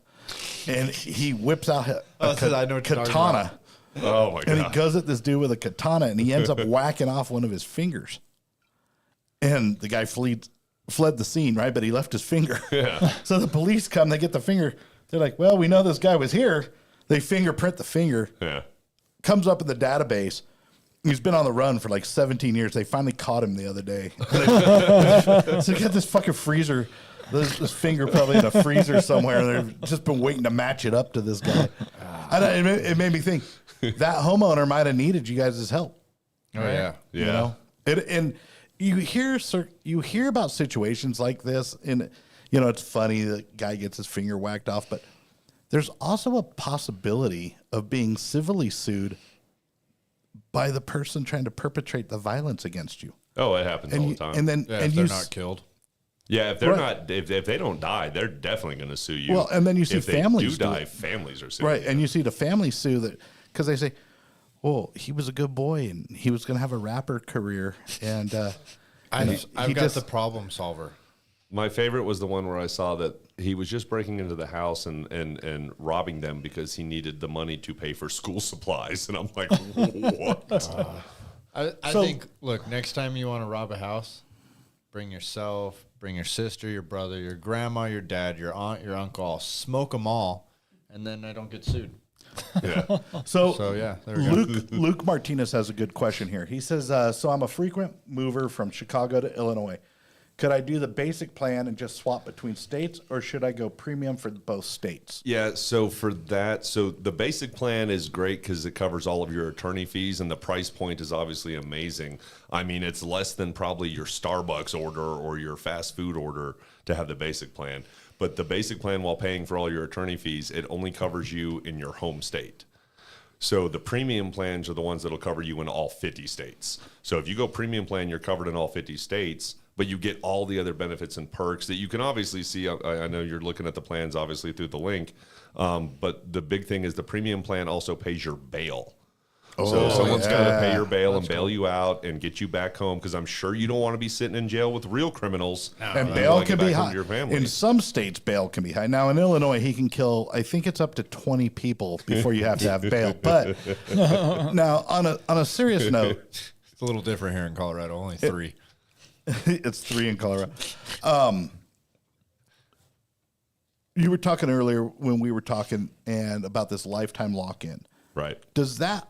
And he whips out a katana. Oh, my God. And he goes at this dude with a katana, and he ends up whacking off one of his fingers. And the guy fled the scene, right? But he left his finger. Yeah. So the police come, they get the finger. They're like, well, we know this guy was here. They fingerprint the finger. Yeah. Comes up in the database. He's been on the run for like 17 years. They finally caught him the other day. So he got this fucking freezer, this finger probably in a freezer somewhere. And they've just been waiting to match it up to this guy. It made me think that homeowner might have needed you guys' help. Oh, yeah. Yeah. And you hear about situations like this, and it's funny the guy gets his finger whacked off, but there's also a possibility of being civilly sued by the person trying to perpetrate the violence against you. Oh, it happens all the time. And then if they're not killed. Yeah, if they're not, if they don't die, they're definitely going to sue you. Well, and then you see if families they do die, families are suing. Right, and you see the family sue that because they say, well, he was a good boy and he was going to have a rapper career. And I've got the problem solver. My favorite was the one where I saw that he was just breaking into the house and robbing them because he needed the money to pay for school supplies. And I'm like, what? I think, look, next time you want to rob a house, bring yourself, bring your sister, your brother, your grandma, your dad, your aunt, your uncle. I'll smoke them all, and then I don't get sued. Yeah. So yeah, there we go. Luke Martinez has a good question here. He says, so I'm a frequent mover from Chicago to Illinois. Could I do the basic plan and just swap between states, or should I go premium for both states? Yeah, so for that, the basic plan is great because it covers all of your attorney fees, and the price point is obviously amazing. I mean, it's less than probably your Starbucks order or your fast food order to have the basic plan. But the basic plan, while paying for all your attorney fees, it only covers you in your home state. So the premium plans are the ones that'll cover you in all 50 states. So if you go premium plan, you're covered in all 50 states, but you get all the other benefits and perks that you can obviously see. I know you're looking at the plans, obviously, through the link. But the big thing is the premium plan also pays your bail. So someone's got to pay your bail and bail you out and get you back home, because I'm sure you don't want to be sitting in jail with real criminals. And bail can be high. In some states, bail can be high. Now, in Illinois, he can kill, I think it's up to 20 people before you have to have bail. But now, on a serious note. It's a little different here in Colorado, only 3. It's 3 in Colorado. You were talking earlier when we were talking and about this lifetime lock-in. Right. Does that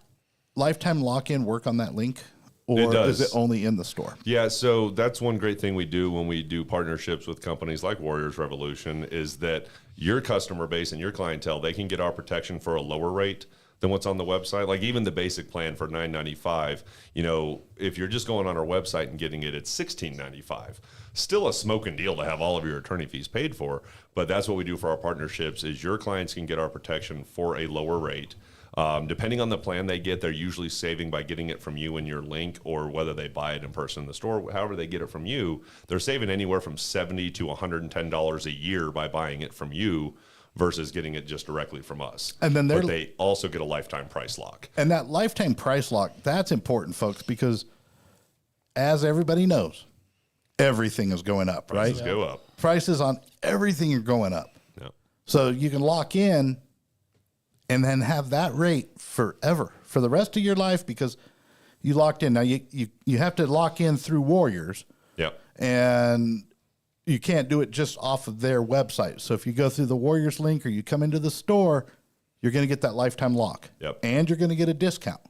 lifetime lock-in work on that link, or is it only in the store? Yeah, so that's one great thing we do when we do partnerships with companies like Warriors Revolution is that your customer base and your clientele, they can get our protection for a lower rate than what's on the website. Like even the basic plan for $9.95, you know, if you're just going on our website and getting it, it's $16.95. Still a smoking deal to have all of your attorney fees paid for, but that's what we do for our partnerships is your clients can get our protection for a lower rate. Depending on the plan they get, they're usually saving by getting it from you in your link or whether they buy it in person in the store. However they get it from you, they're saving anywhere from $70 to $110 a year by buying it from you versus getting it just directly from us. And then but they also get a lifetime price lock. And that lifetime price lock, that's important, folks, because as everybody knows, everything is going up, right? Prices go up. Prices on everything are going up. Yep. So you can lock in and then have that rate forever, for the rest of your life, because you locked in. Now, you have to lock in through Warriors. Yep. And you can't do it just off of their website. So if you go through the Warriors link or you come into the store, you're going to get that lifetime lock. Yep. And you're going to get a discount.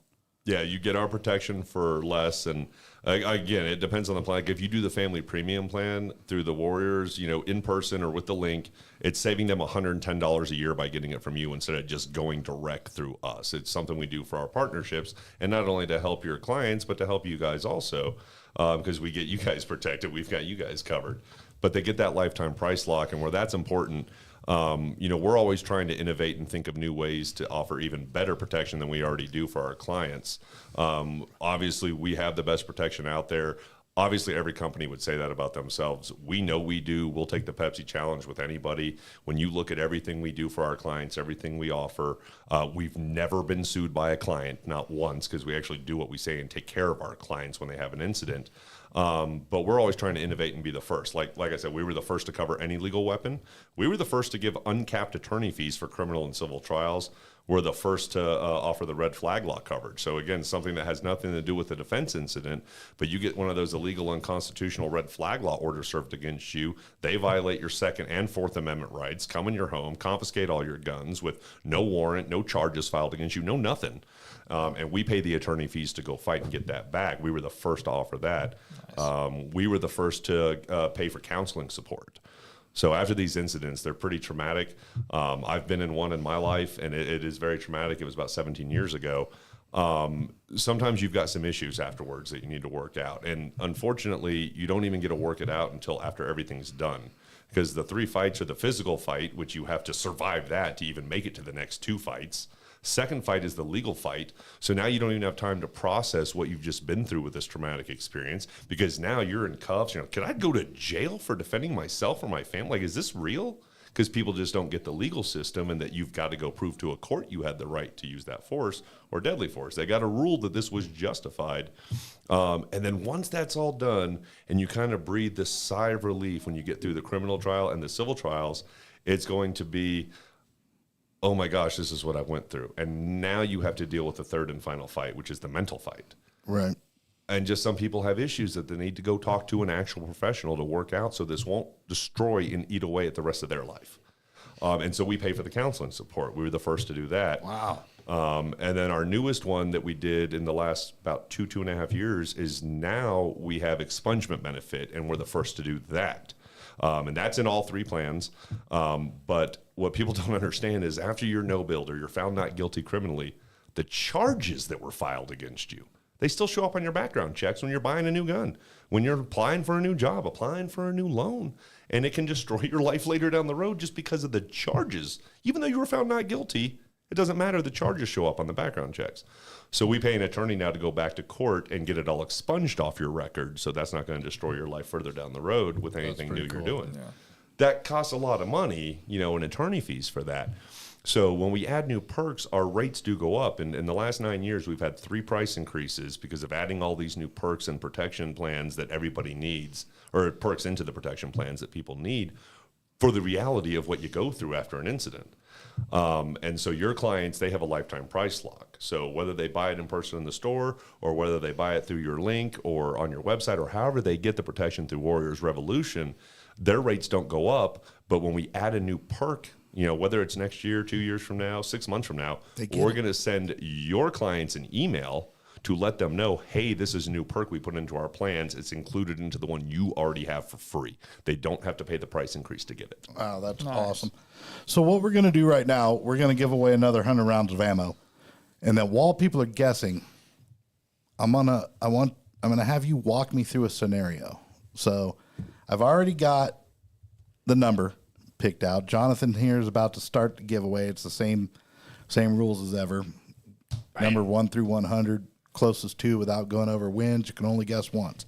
Yeah, you get our protection for less. And again, it depends on the plan. Like if you do the family premium plan through the Warriors, you know, in person or with the link, it's saving them $110 a year by getting it from you instead of just going direct through us. It's something we do for our partnerships, and not only to help your clients, but to help you guys also, because we get you guys protected. We've got you guys covered. But they get that lifetime price lock, and where that's important, you know, we're always trying to innovate and think of new ways to offer even better protection than we already do for our clients. Obviously, we have the best protection out there. Obviously, every company would say that about themselves. We know we do. We'll take the Pepsi challenge with anybody. When you look at everything we do for our clients, everything we offer, we've never been sued by a client, not once, because we actually do what we say and take care of our clients when they have an incident. But we're always trying to innovate and be the first. Like I said, we were the first to cover any legal weapon. We were the first to give uncapped attorney fees for criminal and civil trials. We're the first to offer the red flag law coverage. So again, something that has nothing to do with the defense incident, but you get one of those illegal unconstitutional red flag law orders served against you. They violate your Second and Fourth Amendment rights, come in your home, confiscate all your guns with no warrant, no charges filed against you, no nothing. And we pay the attorney fees to go fight and get that back. We were the first to offer that. Nice. We were the first to pay for counseling support. So after these incidents, they're pretty traumatic. I've been in one in my life, and it is very traumatic. It was about 17 years ago. Sometimes you've got some issues afterwards that you need to work out. And unfortunately, you don't even get to work it out until after everything's done. Because the 3 fights are the physical fight, which you have to survive that to even make it to the next 2 fights. Second fight is the legal fight. So now you don't even have time to process what you've just been through with this traumatic experience, because now you're in cuffs. You're like, could I go to jail for defending myself or my family? Like, is this real? Because people just don't get the legal system, and that you've got to go prove to a court you had the right to use that force or deadly force. They got to rule that this was justified. And then once that's all done and you kind of breathe this sigh of relief when you get through the criminal trial and the civil trials, it's going to be, oh my gosh, this is what I went through. And now you have to deal with the third and final fight, which is the mental fight. Right. And just some people have issues that they need to go talk to an actual professional to work out so this won't destroy and eat away at the rest of their life. And so we pay for the counseling support. We were the first to do that. Wow. And then our newest one that we did in the last about 2.5 years is now we have expungement benefit, and we're the first to do that. And that's in all 3 plans. But what people don't understand is after you're no billed or you're found not guilty criminally, the charges that were filed against you, they still show up on your background checks when you're buying a new gun, when you're applying for a new job, applying for a new loan. And it can destroy your life later down the road just because of the charges. Even though you were found not guilty, it doesn't matter. The charges show up on the background checks. So we pay an attorney now to go back to court and get it all expunged off your record. So that's not going to destroy your life further down the road with anything new you're doing. Yeah. That costs a lot of money, you know, in attorney fees for that. So when we add new perks, our rates do go up. And in the last 9 years, we've had 3 price increases because of adding all these new perks and protection plans that everybody needs, or perks into the protection plans that people need for the reality of what you go through after an incident. And so your clients, they have a lifetime price lock. So whether they buy it in person in the store or whether they buy it through your link or on your website or however they get the protection through Warriors Revolution, their rates don't go up. But when we add a new perk, you know, whether it's next year, 2 years from now, 6 months from now, we're going to send your clients an email to let them know, hey, this is a new perk we put into our plans. It's included into the one you already have for free. They don't have to pay the price increase to get it. Wow, that's awesome. So what we're going to do right now, we're going to give away another 100 rounds of ammo. And then while people are guessing, I'm going to have you walk me through a scenario. So I've already got the number picked out. Jonathan here is about to start the giveaway. It's the same rules as ever. Number 1 through 100, closest to without going over wins. You can only guess once.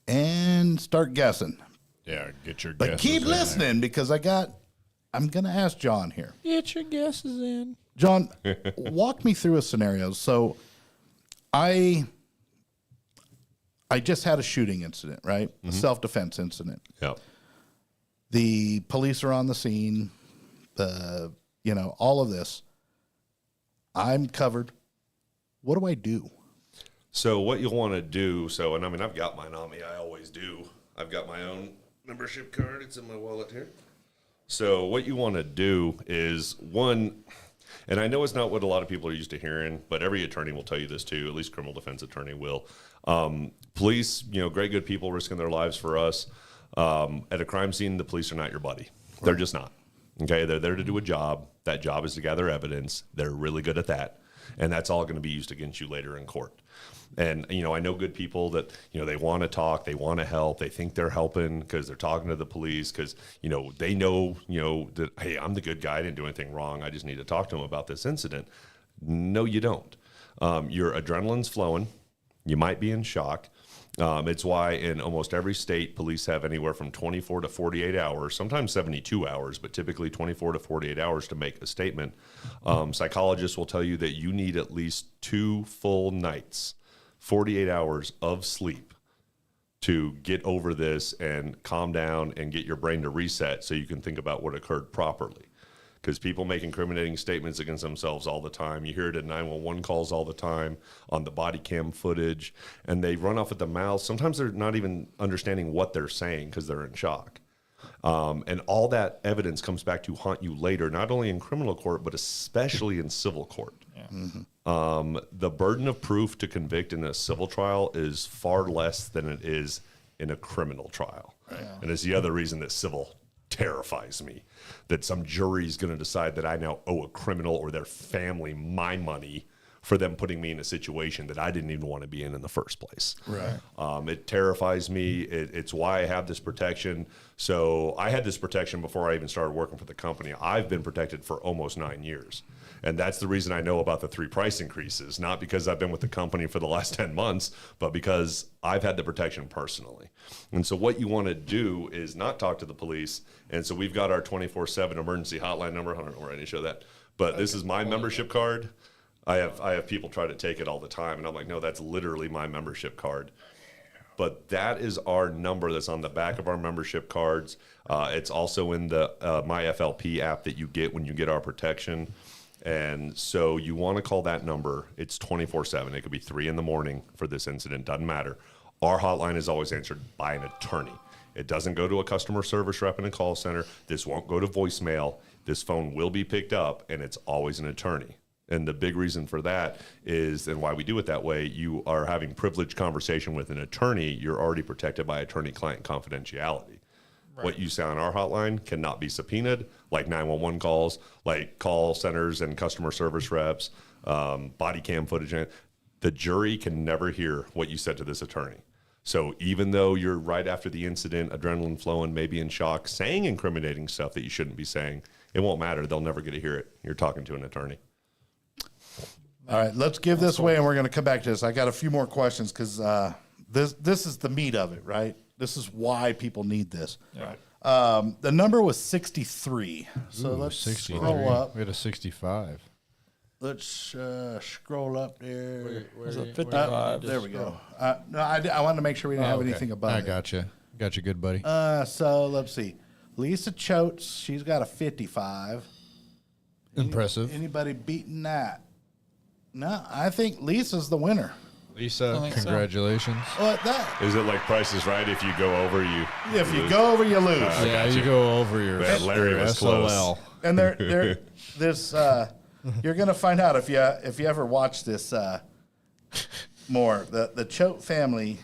And start guessing. Yeah, get your But guesses keep in listening because I'm going to ask John here. Get your guesses in. John, walk me through a scenario. So I just had a shooting incident, right? A self-defense incident. Yeah. The police are on the scene, all of this. I'm covered. What do I do? So what you'll want to do, I've got mine on me. I always do. I've got my own membership card. It's in my wallet here. So what you want to do is one, and I know it's not what a lot of people are used to hearing, but every attorney will tell you this too, at least criminal defense attorney will. Police, great, good people risking their lives for us. At a crime scene, the police are not your buddy. They're just not. Okay, they're there to do a job. That job is to gather evidence. They're really good at that. And that's all going to be used against you later in court. And, I know good people that, they want to talk, they want to help, they think they're helping because they're talking to the police because, they know, that, hey, I'm the good guy, I didn't do anything wrong, I just need to talk to them about this incident. No, you don't. Your adrenaline's flowing. You might be in shock. It's why in almost every state, police have anywhere from 24 to 48 hours, sometimes 72 hours, but typically 24 to 48 hours to make a statement. Psychologists will tell you that you need at least 2 full nights, 48 hours of sleep to get over this and calm down and get your brain to reset so you can think about what occurred properly. Because people make incriminating statements against themselves all the time. You hear it in 911 calls all the time, on the body cam footage, and they run off at the mouth. Sometimes they're not even understanding what they're saying because they're in shock. And all that evidence comes back to haunt you later, not only in criminal court, but especially in civil court. Yeah. Mm-hmm. The burden of proof to convict in a civil trial is far less than it is in a criminal trial. Right. Yeah. And it's the other reason that civil terrifies me, that some jury is going to decide that I now owe a criminal or their family my money for them putting me in a situation that I didn't even want to be in the first place. Right. It terrifies me. It's why I have this protection. So I had this protection before I even started working for the company. I've been protected for almost 9 years. And that's the reason I know about the 3 price increases, not because I've been with the company for the last 10 months, but because I've had the protection personally. And so what you want to do is not talk to the police. And so we've got our 24/7 emergency hotline number. I don't know where I need to show that, but this is my membership card. I have people try to take it all the time, and I'm like, no, that's literally my membership card. But that is our number that's on the back of our membership cards. It's also in the MyFLP app that you get when you get our protection. And so you want to call that number. It's 24/7. It could be 3 a.m. for this incident. Doesn't matter. Our hotline is always answered by an attorney. It doesn't go to a customer service rep in a call center. This won't go to voicemail. This phone will be picked up, and it's always an attorney. And the big reason for that is, and why we do it that way, you are having privileged conversation with an attorney. You're already protected by attorney-client confidentiality. Right. What you say on our hotline cannot be subpoenaed, like 911 calls, like call centers and customer service reps, body cam footage. The jury can never hear what you said to this attorney. So even though you're right after the incident, adrenaline flowing, maybe in shock, saying incriminating stuff that you shouldn't be saying, it won't matter. They'll never get to hear it. You're talking to an attorney. All right, let's give this away, and we're going to come back to this. I got a few more questions because this is the meat of it, right? This is why people need this. Yeah. The number was 63. So let's 63. scroll up. We had a 65. Let's scroll up there. There's a 55. There we go. No, I wanted to make sure we didn't have anything above I it. gotcha. Got you, good buddy. So let's see. Lisa Choates, she's got a 55. Impressive. Anybody beating that? No, I think Lisa's the winner. Lisa, congratulations. What that? Is it like Price is Right? If you go over, you If you lose? go over, you lose. Yeah, you go over your, Man, Larry your was SOL. close. And there's you're gonna find out if you ever watch this more. The Choate family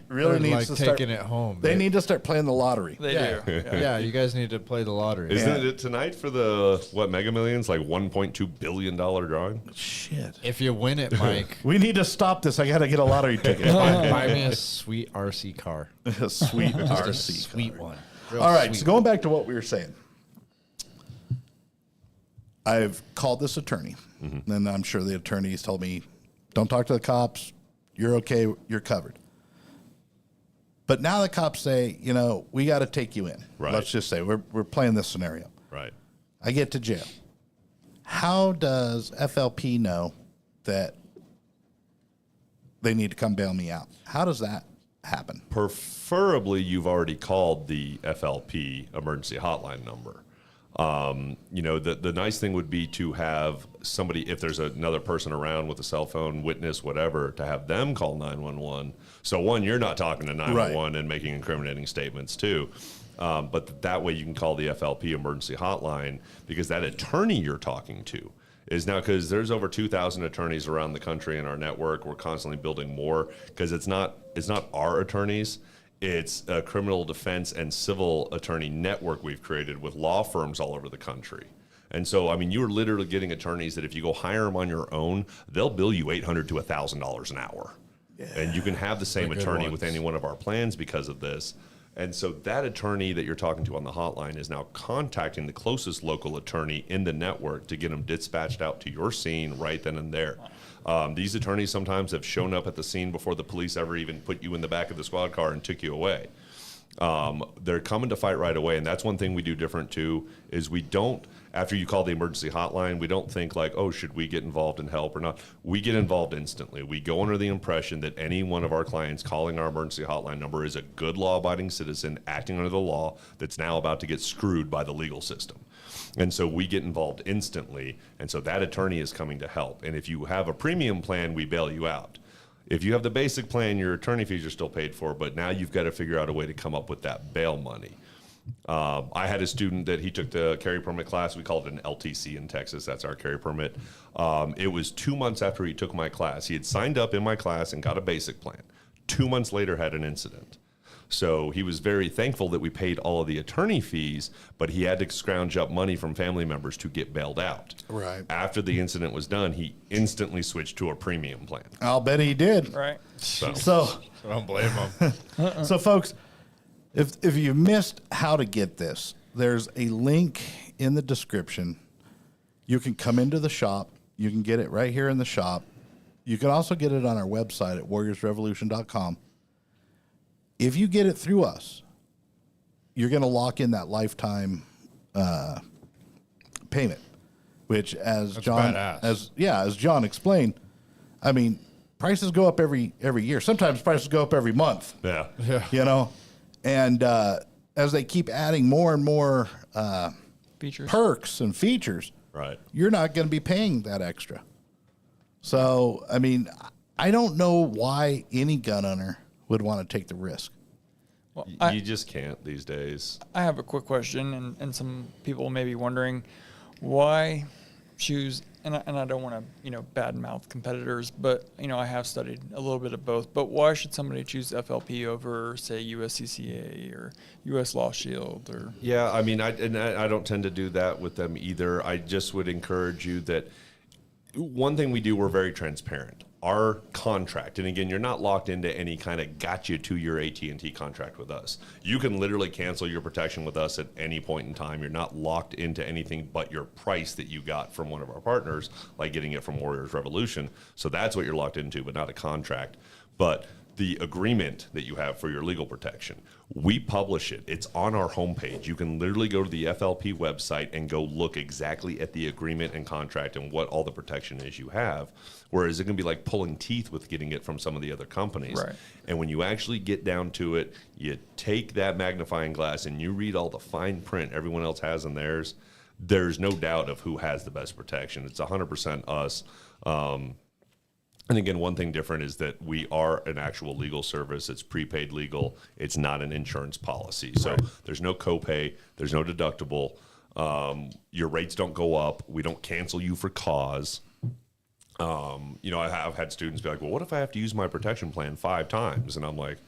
really needs like to start taking it home. They need to start playing the lottery. They do. Yeah, you guys need to play the lottery. Isn't it tonight for the Mega Millions, like $1.2 billion drawing? Shit. If you win it, Mike, We need to stop this. I got to get a lottery ticket. buy me a sweet RC car. A sweet RC Sweet car. one. All right, so going back to what we were saying. I've called this attorney, and I'm sure the attorney's told me, don't talk to the cops. You're okay. You're covered. But now the cops say, we got to take you in. Right. Let's just say we're playing this scenario. Right. I get to jail. How does FLP know that they need to come bail me out? How does that happen? Preferably, you've already called the FLP emergency hotline number. The nice thing would be to have somebody, if there's another person around with a cell phone, witness, whatever, to have them call 911. So one, you're not talking to 911 and making incriminating statements too. But that way you can call the FLP emergency hotline, because that attorney you're talking to is now, because there's over 2,000 attorneys around the country in our network. We're constantly building more, because it's not our attorneys. It's a criminal defense and civil attorney network we've created with law firms all over the country. And so, you're literally getting attorneys that if you go hire them on your own, they'll bill you $800 to $1,000 an hour. Yeah. And you can have the same attorney with any one of our plans because of this. And so that attorney that you're talking to on the hotline is now contacting the closest local attorney in the network to get them dispatched out to your scene right then and there. These attorneys sometimes have shown up at the scene before the police ever even put you in the back of the squad car and took you away. They're coming to fight right away, and that's one thing we do different too, is we don't, after you call the emergency hotline, we don't think like, oh, should we get involved and help or not? We get involved instantly. We go under the impression that any one of our clients calling our emergency hotline number is a good law-abiding citizen acting under the law that's now about to get screwed by the legal system. And so we get involved instantly, and so that attorney is coming to help. And if you have a premium plan, we bail you out. If you have the basic plan, your attorney fees are still paid for, but now you've got to figure out a way to come up with that bail money. I had a student that he took the carry permit class. We call it an LTC in Texas. That's our carry permit. It was 2 months after he took my class. He had signed up in my class and got a basic plan. 2 months later, had an incident. So he was very thankful that we paid all of the attorney fees, but he had to scrounge up money from family members to get bailed out. Right. After the incident was done, he instantly switched to a premium plan. I'll bet he did. Right. So I don't blame them. So, folks, if you missed how to get this, there's a link in the description. You can come into the shop. You can get it right here in the shop. You can also get it on our website at warriorsrevolution.com. If you get it through us, you're going to lock in that lifetime payment, which, as John explained, prices go up every year. Sometimes prices go up every month. Yeah. And as they keep adding more and more Features. perks and features, Right. you're not going to be paying that extra. So, I don't know why any gun owner would want to take the risk. Well, You just can't these days. I have a quick question, and some people may be wondering why choose, and I don't want to, badmouth competitors, but, I have studied a little bit of both, but why should somebody choose FLP over, say, USCCA or US Law Shield? Or Yeah, I don't tend to do that with them either. I just would encourage you that one thing we do, we're very transparent. Our contract, and again, you're not locked into any kind of gotcha to your AT&T contract with us. You can literally cancel your protection with us at any point in time. You're not locked into anything but your price that you got from one of our partners, like getting it from Warriors Revolution. So that's what you're locked into, but not a contract. But the agreement that you have for your legal protection, we publish it. It's on our homepage. You can literally go to the FLP website and go look exactly at the agreement and contract and what all the protection is you have. Whereas it can be like pulling teeth with getting it from some of the other companies. Right. And when you actually get down to it, you take that magnifying glass and you read all the fine print everyone else has in theirs, there's no doubt of who has the best protection. It's 100% us. And again, one thing different is that we are an actual legal service. It's prepaid legal. It's not an insurance policy. So there's no copay. There's no deductible. Your rates don't go up. We don't cancel you for cause. You know, I've had students be like, well, what if I have to use my protection plan 5 times? And I'm like,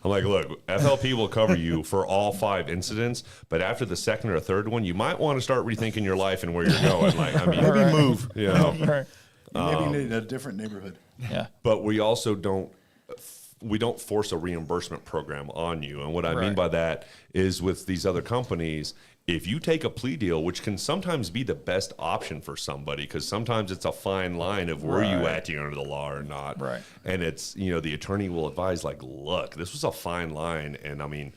look, FLP will cover you for all 5 incidents, but after the second or third one, you might want to start rethinking your life and where you're going. Like, I mean, Maybe move. you know, Right. Maybe in a different neighborhood. Yeah. but we also don't force a reimbursement program on you. And what I mean Right. by that is with these other companies, if you take a plea deal, which can sometimes be the best option for somebody, because sometimes it's a fine line of were you Right. acting under the law or not. Right. And it's, you know, the attorney will advise, like, look, this was a fine line. And I mean,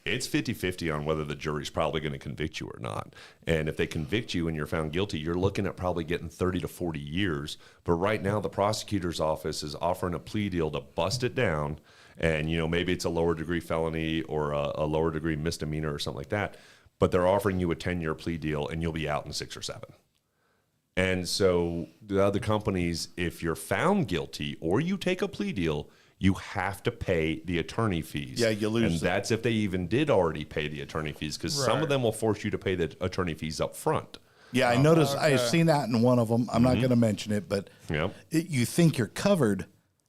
it's 50-50 on whether the jury's probably going to convict you or not. And if they convict you and you're found guilty, you're looking at probably getting 30 to 40 years. But right now, the prosecutor's office is offering a plea deal to bust it down. And, you know, maybe it's a lower degree felony or a lower degree misdemeanor or something like that. But they're offering you a 10-year plea deal and you'll be out in 6 or 7. And so the other companies, if you're found guilty or you take a plea deal, you have to pay the attorney fees. Yeah, you lose And them. that's if they even did already pay the attorney fees, because some of Right. them will force you to pay the attorney fees up front. Yeah, I noticed. Okay. I've seen that in one of them. I'm not going to mention it, but Yep. you think you're covered,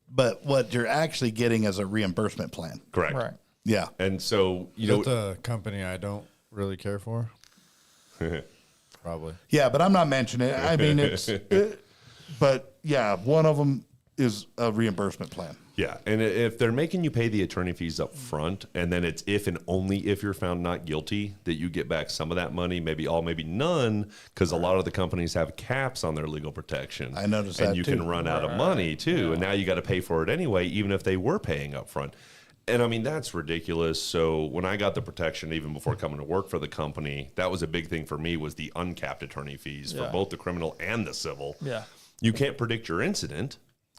but what you're actually getting is a reimbursement plan. Correct. Right. Yeah. And so, you know, That's a company I don't really care for. Probably. Yeah, but I'm not mentioning it. I mean, but yeah, one of them is a reimbursement plan. yeah. And if they're making you pay the attorney fees up front, and then it's if and only if you're found not guilty that you get back some of that money, maybe all, maybe none, because a lot of the companies have caps on their legal protection. I noticed and that you too. can run out of money too, and now you got to pay for it anyway, even if they were paying up front. And I mean, that's ridiculous. So when I got the protection, even before coming to work for the company, that was a big thing for me, was the uncapped attorney fees for Yeah. both the criminal and the civil. Yeah. You can't predict your incident.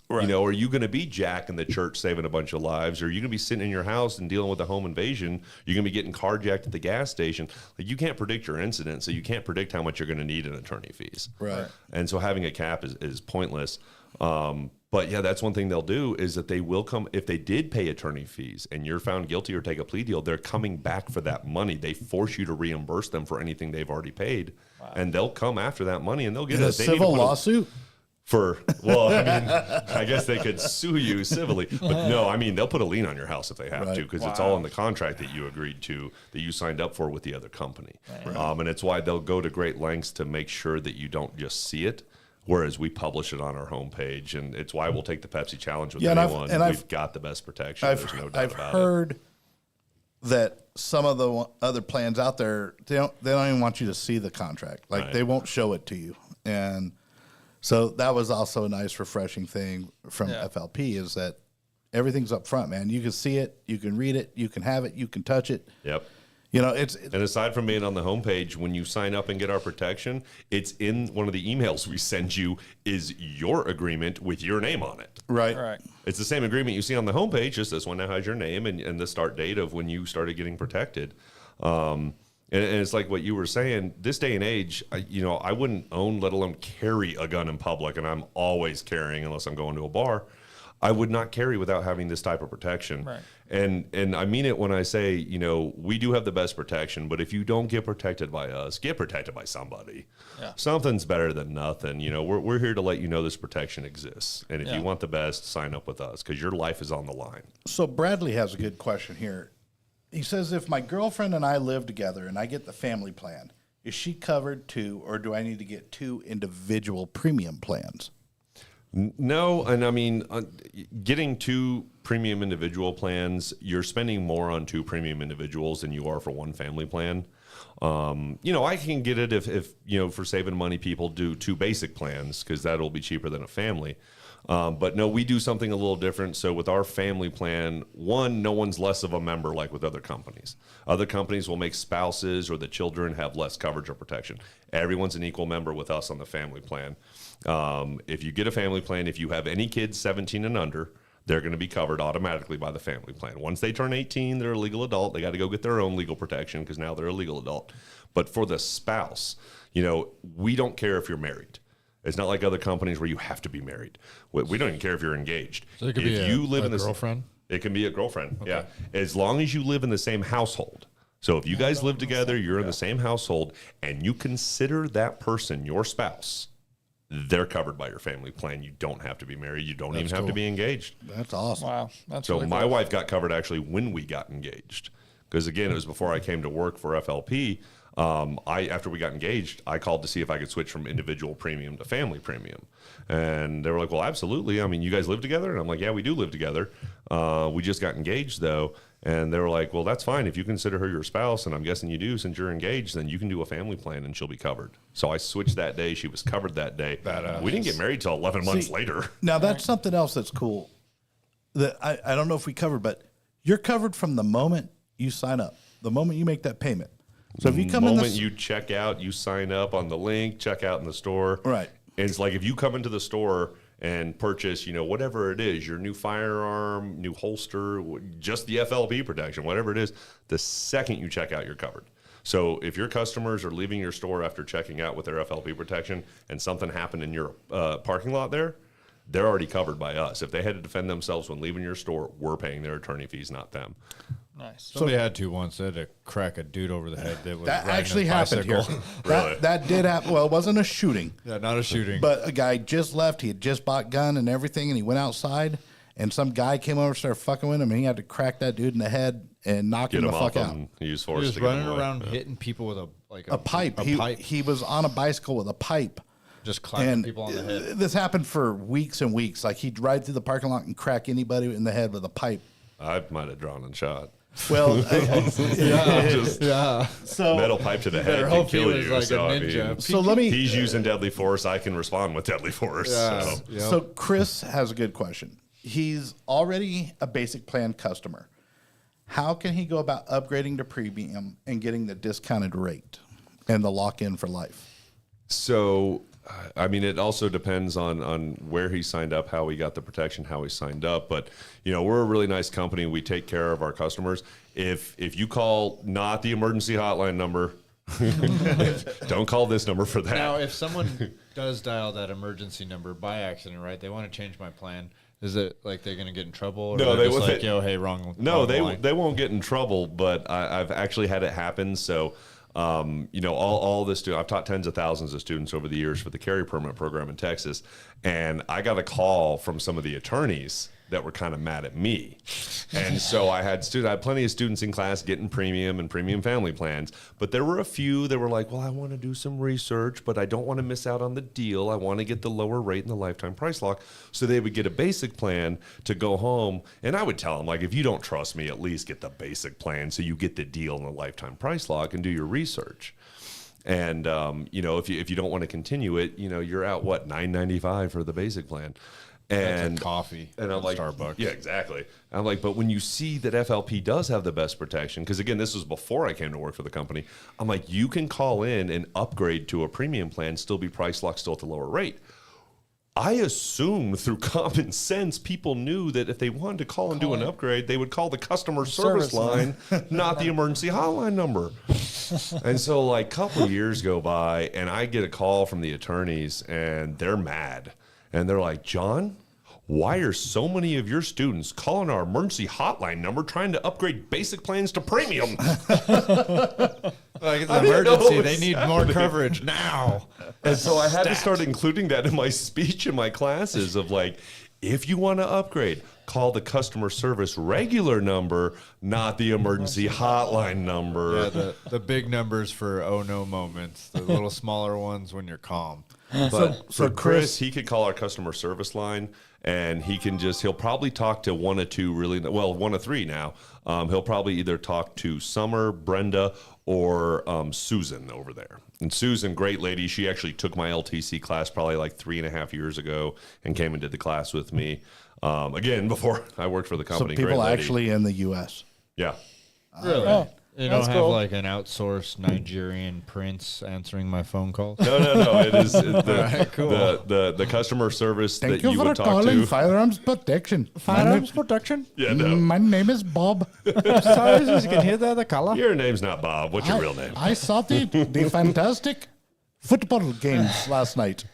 Right. You know, are you going to be Jack in the church saving a bunch of lives? Or are you going to be sitting in your house and dealing with a home invasion? You're going to be getting carjacked at the gas station. Like, you can't predict your incident, so you can't predict how much you're going to need in attorney fees. Right. And so having a cap is pointless. But yeah, that's one thing they'll do, is that they will come, if they did pay attorney fees and you're found guilty or take a plea deal, they're coming back for that money. They force you to reimburse them for anything they've already paid. And they'll come after that money and they'll get In a it. They need to civil put lawsuit? well, I mean, I guess they could sue you civilly, but no, I mean, they'll put a lien on your house if they have to, because it's all in the contract that you agreed to, that you signed up for with the other company. And it's why they'll go to great lengths to make sure that you don't just see it, whereas we publish it on our homepage. And it's why we'll take the Pepsi challenge with anyone. We've got the best protection. There's no doubt I've about heard that some of the other plans out there, they don't even want you to see the contract. Like, Right. they won't show it to you. And so that was also a nice, refreshing thing from Yeah. FLP, is that everything's up front, man. You can see it, you can read it, you can have it, you can touch it. Yep. You know, it's And aside from being on the homepage, when you sign up and get our protection, it's in one of the emails we send you, is your agreement with your name on it. right. Right. It's the same agreement you see on the homepage, just this one now has your name and the start date of when you started getting protected. And it's like what you were saying, this day and age, I wouldn't own, let alone carry a gun in public, and I'm always carrying unless I'm going to a bar. I would not carry without having this type of protection. Right. And I mean it when I say, we do have the best protection, but if you don't get protected by us, get protected by somebody. Yeah. Something's better than nothing. We're here to let you know this protection exists. And if Yeah. you want the best, sign up with us, because your life is on the line. So Bradley has a good question here. He says, if my girlfriend and I live together and I get the family plan, is she covered too, or do I need to get 2 individual premium plans? No, and I mean, getting 2 premium individual plans, you're spending more on 2 premium individuals than you are for 1 family plan. I can get it if for saving money, people do 2 basic plans, because that'll be cheaper than a family. But no, we do something a little different. So with our family plan, one, no one's less of a member like with other companies. Other companies will make spouses or the children have less coverage or protection. Everyone's an equal member with us on the family plan. If you get a family plan, if you have any kids 17 and under, they're going to be covered automatically by the family plan. Once they turn 18, they're a legal adult. They got to go get their own legal protection, because now they're a legal adult. But for the spouse, we don't care if you're married. It's not like other companies where you have to be married. We don't even care if you're engaged. So it could if be you live in girlfriend? It can be a girlfriend, yeah. As long as you live in the same household. So if you guys live together, you're in the same household, and you consider that person your spouse, they're covered by your family plan. You don't have to be married. You don't even have to be engaged. That's awesome. Wow. That's so really my cool. wife got covered actually when we got engaged. Because again, it was before I came to work for FLP. After we got engaged, I called to see if I could switch from individual premium to family premium. And they were like, well, absolutely. I mean, you guys live together? And I'm like, yeah, we do live together. We just got engaged though. And they were like, well, that's fine. If you consider her your spouse, and I'm guessing you do since you're engaged, then you can do a family plan and she'll be covered. So I switched that day. She was covered that day. Badass. We didn't get married till 11 months later. Now, that's something else that's cool that I don't know if we covered, but you're covered from the moment you sign up, the moment you make that payment. So if you come in the moment you check out, you sign up on the link, check out in the store. Right. And it's like if you come into the store and purchase, whatever it is, your new firearm, new holster, just the FLP protection, whatever it is, the second you check out, you're covered. So if your customers are leaving your store after checking out with their FLP protection and something happened in your parking lot there, they're already covered by us. If they had to defend themselves when leaving your store, we're paying their attorney fees, not them. Nice. Somebody had to once. They had to crack a dude over the head. That actually happened here. Really? That did happen. Well, it wasn't a shooting. Yeah, not a shooting. But a guy just left. He had just bought gun and everything, and he went outside, and some guy came over and started fucking with him, and he had to crack that dude in the head and knock him the fuck out. He used He force was to get him running away. around hitting people with a pipe. A pipe. He was on a bicycle with a pipe. Just clapping And people on the head. this happened for weeks and weeks. Like he'd ride through the parking lot and crack anybody in the head with a pipe. I might have drawn and shot. Well, Yeah. so Metal pipe to the head hope can he kill was you. like a So, I ninja. mean, so let me. he's using deadly force. I can respond with deadly force. Yeah. So. Yep. So Chris has a good question. He's already a basic plan customer. How can he go about upgrading to premium and getting the discounted rate and the lock-in for life? So, I mean, it also depends on where he signed up, how he got the protection, how he signed up. But, we're a really nice company. We take care of our customers. If you call not the emergency hotline number, don't call this number for that. Now, if someone does dial that emergency number by accident, right? They want to change my plan. Is it like they're going to get in trouble? Or No, they they just would- like, yo, hey, wrong. No, wrong they line? won't get in trouble, but I've actually had it happen. So, all this I've taught tens of thousands of students over the years for the carry permit program in Texas, and I got a call from some of the attorneys that were kind of mad at me. And so I had plenty of students in class getting premium and premium family plans, but there were a few that were like, well, I want to do some research, but I don't want to miss out on the deal. I want to get the lower rate and the lifetime price lock. So they would get a basic plan to go home. And I would tell them, like, if you don't trust me, at least get the basic plan so you get the deal and the lifetime price lock and do your research. And, if you don't want to continue it, you're out, $9.95 for the basic plan. And That's a coffee and I'm at like, Starbucks. yeah, exactly. I'm like, but when you see that FLP does have the best protection, because again, this was before I came to work for the company. I'm like, you can call in and upgrade to a premium plan, still be price locked, still at the lower rate. I assume through common sense, people knew that if they wanted to call and do an upgrade, they would call the customer service line, not the emergency hotline number. And so like a couple of years go by and I get a call from the attorneys and they're mad. And they're like, John, why are so many of your students calling our emergency hotline number trying to upgrade basic plans to premium? Like, it's an emergency. They need more coverage now. And so I had to start including that in my speech in my classes of like, if you want to upgrade, call the customer service regular number, not the emergency hotline number. Yeah, the big numbers for oh no moments. The little smaller ones when you're calm. But for Chris, he could call our customer service line and he'll probably talk to one of three now. He'll probably either talk to Summer, Brenda, or Susan over there. And Susan, great lady. She actually took my LTC class probably like 3.5 years ago and came and did the class with me. Again, before I worked for the company. So people great lady. actually in the U.S. Yeah. Really? Oh, You don't that's have cool. like an outsourced Nigerian prince answering my phone calls? No. It is Cool. the customer service Thank that you you for would talk calling to. Firearms Protection. protection? Yeah, no. My name is Bob. Sorry, you can hear the color. Your name's not Bob. What's your real name? I saw the fantastic football games last night.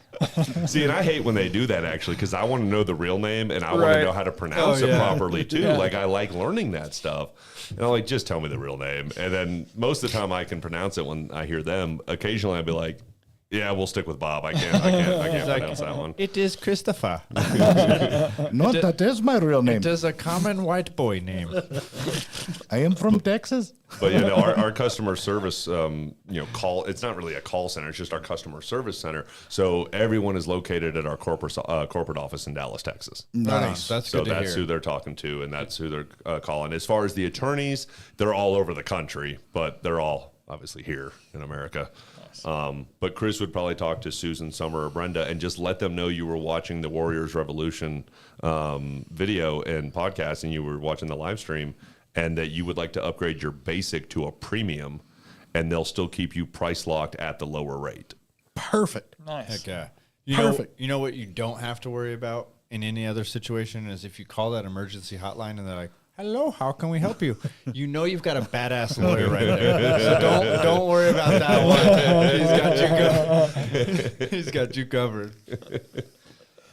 See, and I hate when they do that actually because I want to know the real name and I want to Right. know how to pronounce it yeah. properly too. Yeah. Like I like learning that stuff. And I'm like, just tell me the real name. And then most of the time I can pronounce it when I hear them. Occasionally I'd be like, Yeah, we'll stick with Bob. I can't pronounce that one. It is Christopher. No, that is my real name. It is a common white boy name. I am from Texas. But our customer service, call. It's not really a call center. It's just our customer service center. So everyone is located at our corporate office in Dallas, Texas. Nice. That's So good to that's hear. who they're talking to, and that's who they're calling. As far as the attorneys, they're all over the country, but they're all obviously here in America. But Chris would probably talk to Susan, Summer, or Brenda and just let them know you were watching the Warriors Revolution video and podcast, and you were watching the live stream, and that you would like to upgrade your basic to a premium, and they'll still keep you price locked at the lower rate. Perfect. Nice. Heck yeah. Perfect. You know what you don't have to worry about in any other situation is if you call that emergency hotline and they're like, hello, how can we help you? You know you've got a badass lawyer right there. So don't worry about that one. He's got you covered.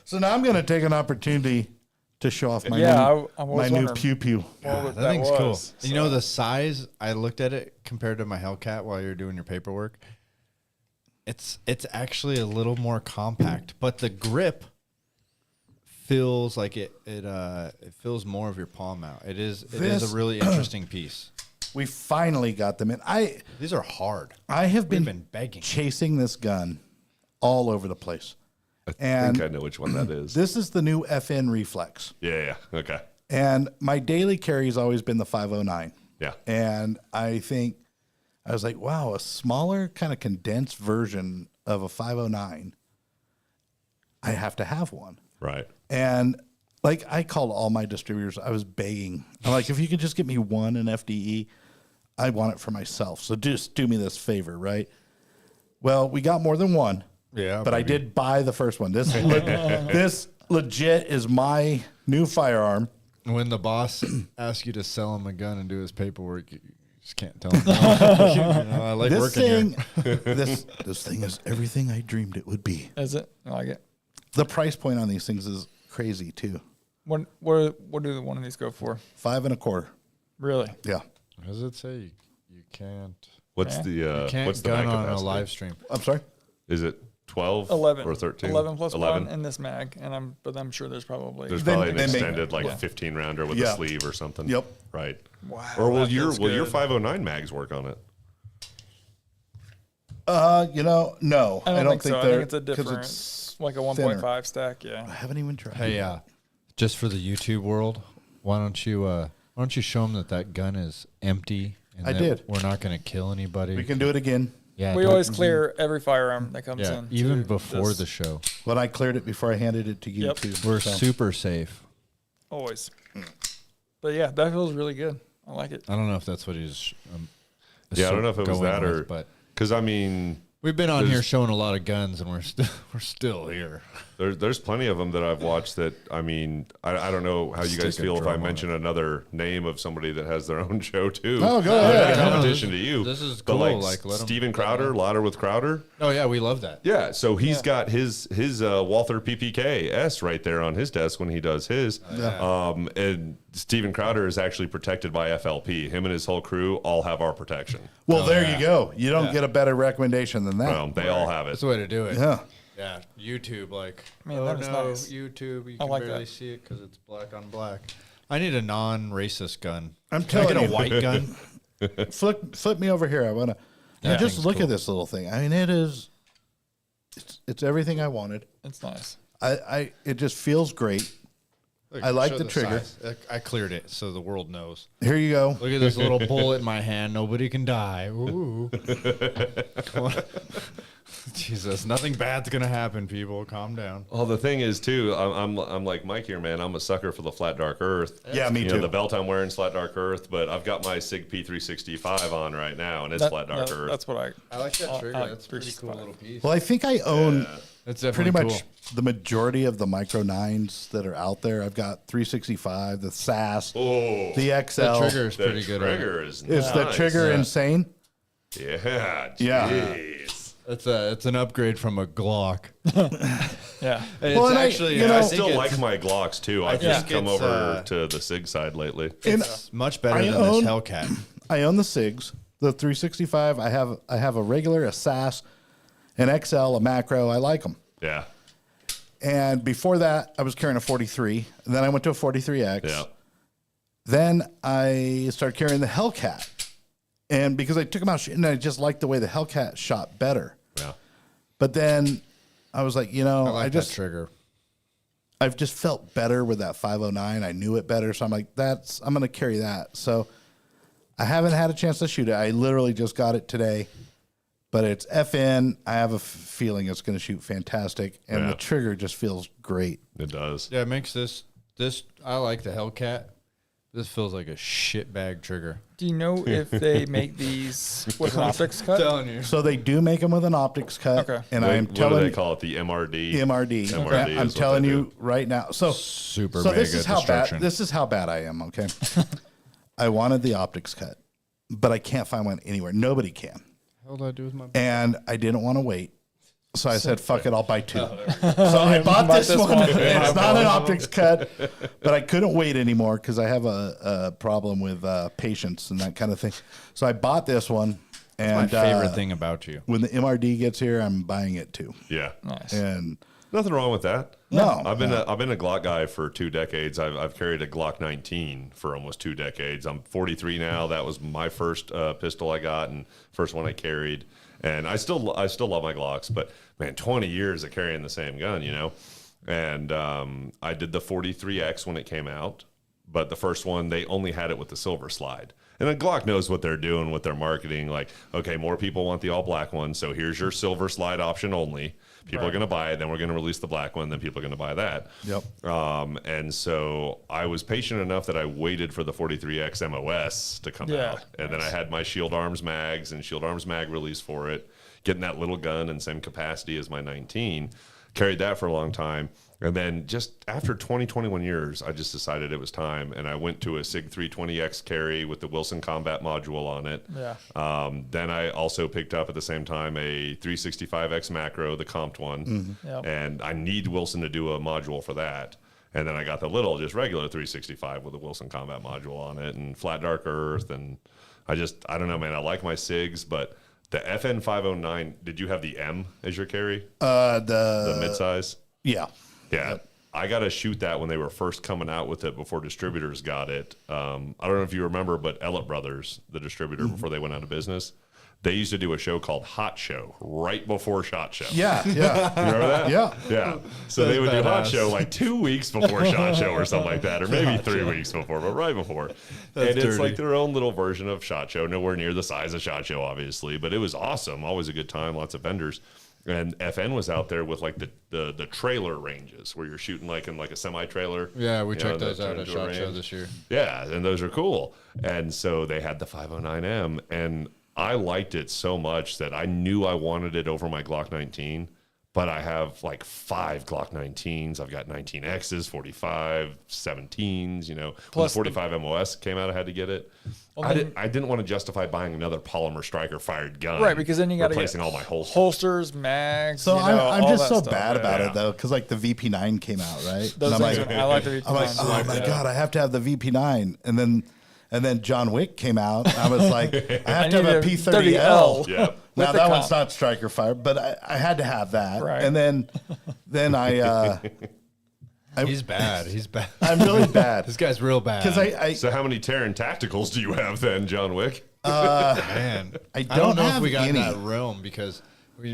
So now I'm going to take an opportunity to show off my new pew pew. That thing's cool. So. You know the size? I looked at it compared to my Hellcat while you're doing your paperwork. It's actually a little more compact, but the grip feels like it feels more of your palm out. It is a really interesting piece. We finally got them in. These are hard. I have been begging, chasing this gun all over the place. I think I know which one that is. This is the new FN Reflex. Yeah. Okay. And my daily carry has always been the 509. Yeah. And I was like, wow, a smaller kind of condensed version of a 509. I have to have one. Right. And like I called all my distributors. I was begging. I'm like, if you could just get me one in FDE, I want it for myself. So just do me this favor, right? Well, we got more than one. Yeah. But I did buy the first one. This legit is my new firearm. When the boss asks you to sell him a gun and do his paperwork, you just can't tell him. No. I like This working thing, here. this thing is everything I dreamed it would be. Is it? I like it. The price point on these things is crazy too. What do one of these go for? $5.25. Really? Yeah. What does it say? You can't. What's You can't what's the gun mag on a capacity? live stream. I'm sorry. Is it 12 11 or 13? 11 plus 11? 1 in this mag, and I'm sure there's probably There's probably an they make- extended like yeah. 15 rounder with a Yeah. sleeve or something. Yep. Right. Wow, Or will that your feels 509 mags work on it? No. I don't think so. they're I think it's a 'cause different, it's like a thinner. 1.5 stack. Yeah. I haven't even tried. Hey, just for the YouTube world, why don't you show them that gun is empty? And I that did. We're not going to kill anybody. We can do it again. Yeah, We always clear every firearm that comes Yeah, in. even to before this. the show. But I cleared it before I handed it to you Yep. too. We're so. super safe. Always. But yeah, that feels really good. I like it. I don't know if that's what he's. Yeah, I don't know if it was going that with, or but because I mean, we've been on there's- here showing a lot of guns, and we're still here. there's plenty of them that I've watched that I mean I don't know how you guys Stick a feel if I drum on mention another name of somebody that has their own show too. Oh, go Not ahead. in No, competition to you. this is But cool. like Let 'em- Steven Crowder, Louder with Crowder. Oh yeah, we love that. Yeah, so he's got his Walther PPK S right there on his desk when he does his. And Steven Crowder is actually protected by FLP. Him and his whole crew all have our protection. Well, there you go. You don't get a better recommendation than that. Well, they all have That's it. the way to do it. Yeah. Yeah, YouTube, like, Man, oh that is no, nice. YouTube, you I can like barely that. see it because it's black on black. I need a non-racist gun. I'm Can I telling get a you. white gun? Flip me over here. I want to That just thing's look cool. at this little thing. I mean, it's everything I wanted. It's nice. It just feels great. Look, I like show the trigger. size. I cleared it so the world knows. Here you go. Look at this little bullet in my hand. Nobody can die. Ooh. Come on. Jesus, nothing bad's gonna happen, people. Calm down. Well, the thing is too, I'm like Mike here, man. I'm a sucker for the flat dark earth. Yeah, me You too. know, the belt I'm wearing is flat dark earth, but I've got my Sig P365 on right now, and it's flat dark earth. That's what I like that trigger. I like That's a pretty cool 365. little piece. Well, I think I own That's pretty definitely much the majority of the Micro 9s that are out there. I've got 365, the SAS, Oh, the XL. The trigger is the pretty good. trigger is Is the nice. trigger Yeah. insane? Yeah, Yeah. jeez. It's an upgrade from a Glock. Yeah. It's Well, and actually, I I think still it's- like my Glocks too. I've think just come it's, over to the Sig side lately. It's much better I than own- this Hellcat. I own the SIGs, the 365. I have a regular, a SAS, an XL, a macro. I like them. Yeah. And before that, I was carrying a 43. And then I went to a 43X. Yeah. Then I started carrying the Hellcat. And because I took them out shooting, I just liked the way the Hellcat shot better. Yeah. But then I was like, I just that trigger. I've just felt better with that 509. I knew it better. So I'm like, I'm going to carry that. So I haven't had a chance to shoot it. I literally just got it today. But it's FN. I have a feeling it's going to shoot fantastic, and the trigger just feels great. It does. Yeah, it makes this. I like the Hellcat. This feels like a shitbag trigger. Do you know if they make these with an optics cut? Telling you. So they do make them with an optics cut. Okay. And What do they call it? The MRD. MRD. MRD I'm is what telling they you do. right now. So Super So mega this is how bad. destruction. This is how bad I am. Okay. I wanted the optics cut, but I can't find one anywhere. Nobody can. What do I do with my? And I didn't want to wait. So I said, fuck it, I'll buy two. So I bought this one. It's not an optics cut, but I couldn't wait anymore because I have a problem with patience and that kind of thing. So I bought this one. And My favorite thing about you. when the MRD gets here, I'm buying it too. Yeah. Nice. And Nothing wrong with that. No. I've been a Glock guy for 2 decades. I've carried a Glock 19 for almost 2 decades. I'm 43 now. That was my first pistol I got and first one I carried. And I still love my Glocks, but man, 20 years of carrying the same gun, And I did the 43X when it came out, but the first one they only had it with the silver slide. And then Glock knows what they're doing with their marketing. Like, okay, more people want the all black one, so here's your silver slide option only. People are going to buy it. Then we're going to release the black one. Then people are going to buy that. Yep. And so I was patient enough that I waited for the 43X MOS to come out. And then I had my Shield Arms mags and Shield Arms mag release for it, getting that little gun in same capacity as my 19. Carried that for a long time. And then just after 21 years, I just decided it was time. And I went to a SIG 320X carry with the Wilson Combat module on it. Yeah. Then I also picked up at the same time a 365X macro, the comped one. Mm-hmm. Yep. And I need Wilson to do a module for that. And then I got the little, just regular 365 with a Wilson Combat module on it and flat dark earth. And I don't know, man. I like my SIGs, but the FN 509, did you have the M as your carry? The midsize? yeah. Yeah. I got to shoot that when they were first coming out with it before distributors got it. I don't know if you remember, but Ellett Brothers, the distributor, before they went out of business, they used to do a show called Hot Show right before SHOT Show. Yeah. You remember that? Yeah. Yeah. So they would do Hot Show like 2 weeks before SHOT Show or something like that, or maybe 3 weeks before, but right before. And it's like their own little version of SHOT Show, nowhere near the size of SHOT Show, obviously, but it was awesome. Always a good time, lots of vendors. And FN was out there with like the trailer ranges where you're shooting like in like a semi trailer. Yeah, we checked those out at SHOT Show this year. Yeah, and those are cool. And so they had the 509M, and I liked it so much that I knew I wanted it over my Glock 19. But I have like 5 Glock 19s. I've got 19Xs, 45, 17s, Plus when the 45 MOS came out, I had to get it. Well, I didn't want to justify buying another polymer striker fired gun. Right, because then you got to replacing all my holsters. holsters, mags. So I'm just so stuff. bad about it though, because like the VP9 came out, right? Those And I'm things like, I like the VP9. I'm like, oh my God, I have to have the VP9. And then John Wick came out. And I was like, I have to have a P30L. Yeah. Now the that one's comp. not striker fire, but I had to have that. Right. And then I He's bad. He's bad. I'm really bad This guy's real bad. because I So how many Terran tacticals do you have then, John Wick? Man, I don't don't know if have we got in any. that realm because the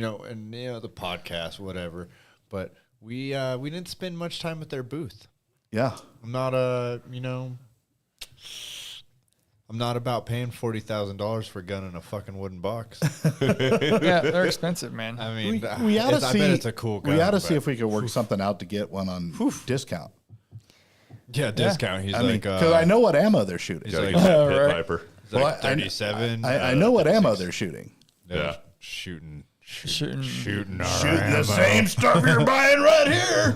podcast, whatever. But we didn't spend much time at their booth. yeah. I'm not I'm not about paying $40,000 for a gun in a fucking wooden box. Yeah, they're expensive, man. I mean, We ought to I see. bet it's a cool gun. We ought to see but- if we could work something out to get one on discount. Yeah, discount. He's I mean, like, because I know what ammo they're shooting. Got to like- get that Pit Right. Viper. he's like Well, I- 37. I know what ammo they're shooting. Yeah. Shooting Shooting our the same stuff you're buying right here.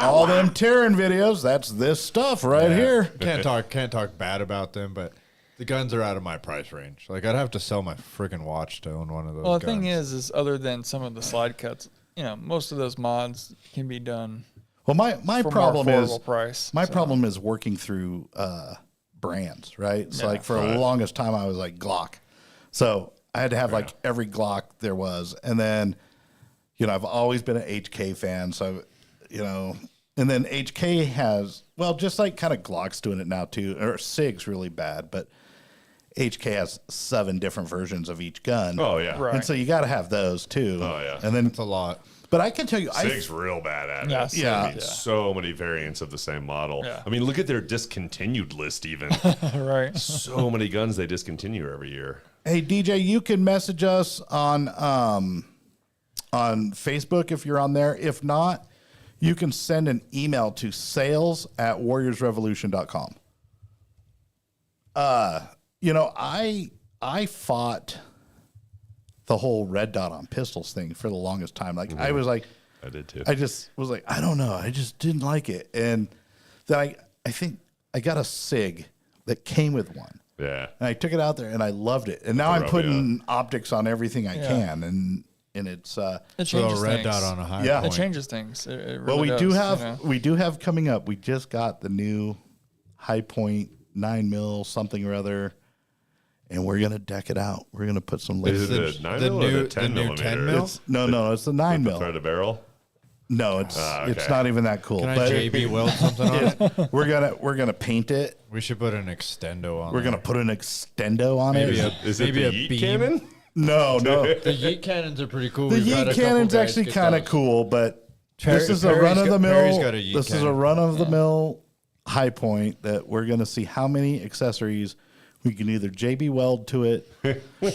All them Terran videos, that's this stuff right here. Can't talk bad about them, but the guns are out of my price range. Like I'd have to sell my freaking watch to own one of those. Well, the guns. thing is other than some of the slide cuts, most of those mods can be done Well, my for problem more is affordable price. my so. problem is working through brands, right? So Yeah. like for the longest time, I was like Glock. So I had to have like every Glock there was. And then, you know, I've always been an HK fan. So, you know, and then HK has, well, just like kind of Glock's doing it now too, or SIG's really bad, but HK has 7 different versions of each gun. Oh, yeah. Right. And so you got to have those too. Oh, yeah. And then It's a lot. But I can tell you, SIG's real bad at it. Yeah, I mean, so many variants of the same model. Yeah. I mean, look at their discontinued list even. Right. So many guns they discontinue every year. hey DJ, you can message us on Facebook if you're on there. If not, you can send an email to sales@warriorsrevolution.com. You know, I fought the whole red dot on pistols thing for the longest time. Like I was like, I did too. I just was like, I don't know. I just didn't like it. And then I think I got a SIG that came with one. Yeah. And I took it out there and I loved it. And now I'm putting optics on everything I can. And it's It So changes a red things. dot on a high Yeah. It point. changes things. It really well, we does, do you have know? we do have coming up. We just got the new high point 9mm something or other. And we're gonna deck it out. We're gonna put some Is lasers. it the 9mm or the 10 millimeter? 10 mil? It's no, it's the 9mm. Threaded barrel? No, it's okay. not even that cool. Can I But JB weld something on it? we're gonna paint it. We should put an extendo on We're there. gonna put an extendo on Maybe it. Is it Maybe the a Yeet beam. cannon? No. The Yeet cannons are pretty cool. The We've got a Yeet couple cannon's guys actually get kind of those. cool, but Perry's this is a got- run of the Perry's mill. got a Yeet This is a cannon. run of the mill high point that we're gonna see how many accessories we can either JB weld to it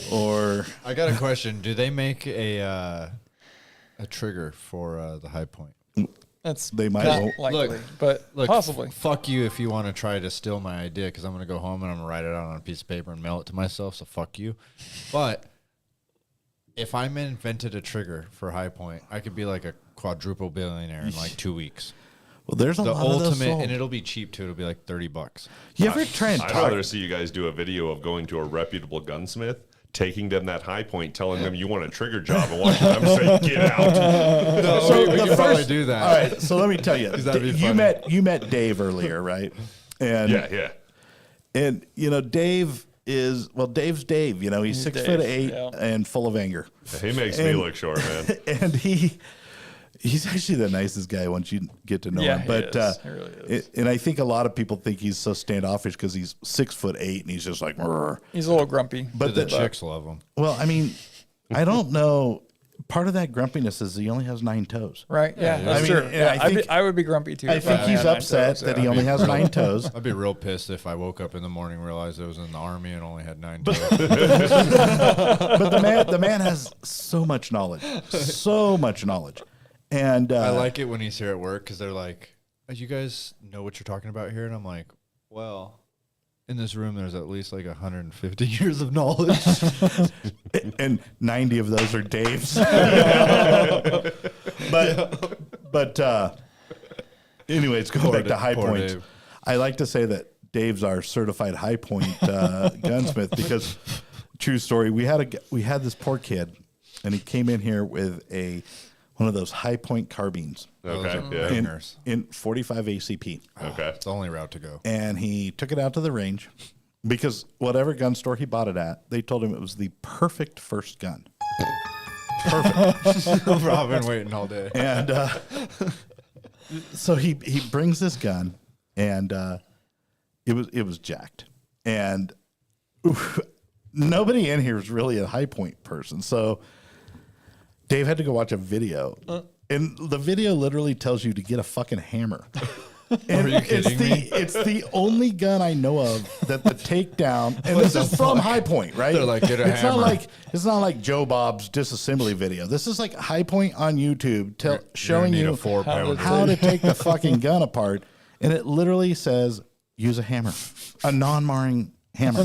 or I got a question. Do they make a trigger for the high point? That's They might not won't. likely, Look, but Look, possibly. Fuck you if you want to try to steal my idea, because I'm going to go home and I'm going to write it out on a piece of paper and mail it to myself, so fuck you. But if I invented a trigger for high point, I could be like a quadruple billionaire in like 2 weeks. well, there's a The lot of those ultimate, sold. and it'll be cheap too. It'll be like $30. You ever try and I'd talk? rather see you guys do a video of going to a reputable gunsmith, taking them that high point, telling them you want a trigger job, and watching them say, "Get out." So we can probably do that. All right, so let me tell you, that'd be you funny. met Dave earlier, right? And Yeah. and you know Dave's Dave. You know he's 6'8" yeah. and full of anger, He makes me look short, man. and he's actually the nicest guy once you get to know Yeah, him. he But is. He really is. and I think a lot of people think he's so standoffish because he's 6'8" and he's just like. "Rrr." He's a little grumpy. But The chicks love them. well, I mean, I don't know. Part of that grumpiness is he only has 9 toes. Right? Yeah, that's I mean, true. and Yeah, I I would be grumpy too. I if think had he's 9 upset toes, that yeah. he only has 9 toes. I'd be real pissed if I woke up in the morning and realized I was in the army and only had 9 toes. But the man has so much knowledge, and I like it when he's here at work because they're like, "Oh, you guys know what you're talking about here?" And I'm like, well, in this room, there's at least like 150 years of knowledge. and 90 of those are Dave's. but anyways, going back to high poor points, Dave. I like to say that Dave's our certified high point gunsmith because true story. We had this poor kid, and he came in here with one of those high point carbines Okay. Those are Yeah. bangers. in 45 ACP. Okay. It's the only route to go. And he took it out to the range because whatever gun store he bought it at, they told him it was the perfect first gun. I've been waiting all day. And so he brings this gun, and it was jacked. And nobody in here is really a high point person. So Dave had to go watch a video. And the video literally tells you to get a fucking hammer. And Are you kidding me? it's the only gun I know of that the takedown, and this is from High Point, right? They're like, "Get a it's hammer." It's not like Joe Bob's disassembly video. This is like High Point on YouTube showing need you a 4-pounder. how to take the fucking gun apart, and it literally says use a hammer, a non-marring hammer.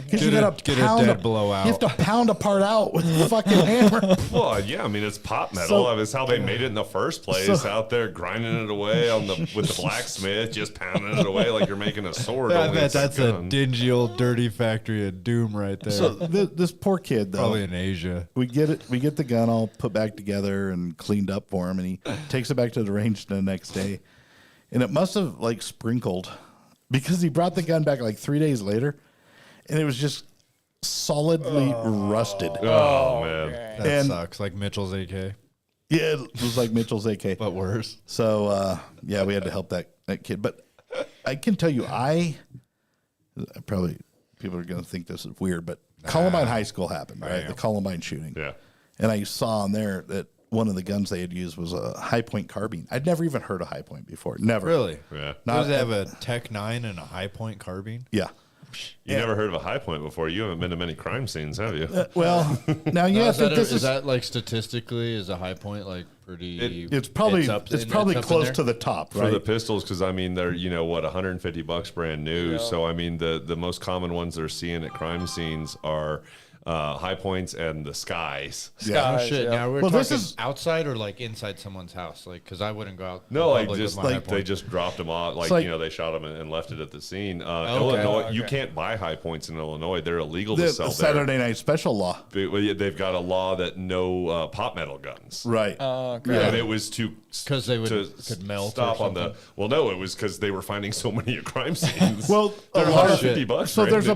Because you gotta Get a pound dead blowout. You have to pound a part out with a fucking hammer. Well, yeah, I mean it's pop metal. So- I mean, it's how they made it in the first place. So- out there grinding it away with the blacksmith, just pounding it away like you're making a sword. I only bet it's that's a gun. dingy old dirty factory of doom right there. So this poor kid, though, Probably in Asia. we get it. We get the gun all put back together and cleaned up for him, and he takes it back to the range the next day, and it must have like sprinkled because he brought the gun back like 3 days later, and it was just solidly rusted. Oh, man. That sucks. Like Mitchell's AK. Yeah, it was like Mitchell's AK. But worse. So, yeah, we had to help that kid. But I can tell you, probably people are going to think this is weird, but Columbine High School happened, right? The Columbine shooting. Yeah. And I saw on there that one of the guns they had used was a High Point carbine. I'd never even heard of High Point before. Never. Really? Yeah. Does it have a Tech 9 and a High Point carbine? Yeah. You never heard of a High Point before. You haven't been to many crime scenes, have you? Well, now you have to think this is that like statistically is a High Point like pretty? it's probably close to the top, right? For the pistols, because I mean they're $150 brand new. So I mean the most common ones they're seeing at crime scenes are High Points and the Skies. Yeah. Oh, shit. Yeah. Now we're Well, this talking is- outside or like inside someone's house, like because I wouldn't go out. in No, like public just with my High like they Point. just dropped them off, like like- they shot them and left it at the scene. Okay. Illinois, Okay. you can't buy High Points in Illinois; they're illegal to The sell there. Saturday Night Special law. They've got a law that no pop metal guns. Right. Okay. And it was to 'Cause they to could melt or stop on the. something. Well, no, it was because they were finding so many at crime scenes. Well, they're a lot of- $150. So brand there's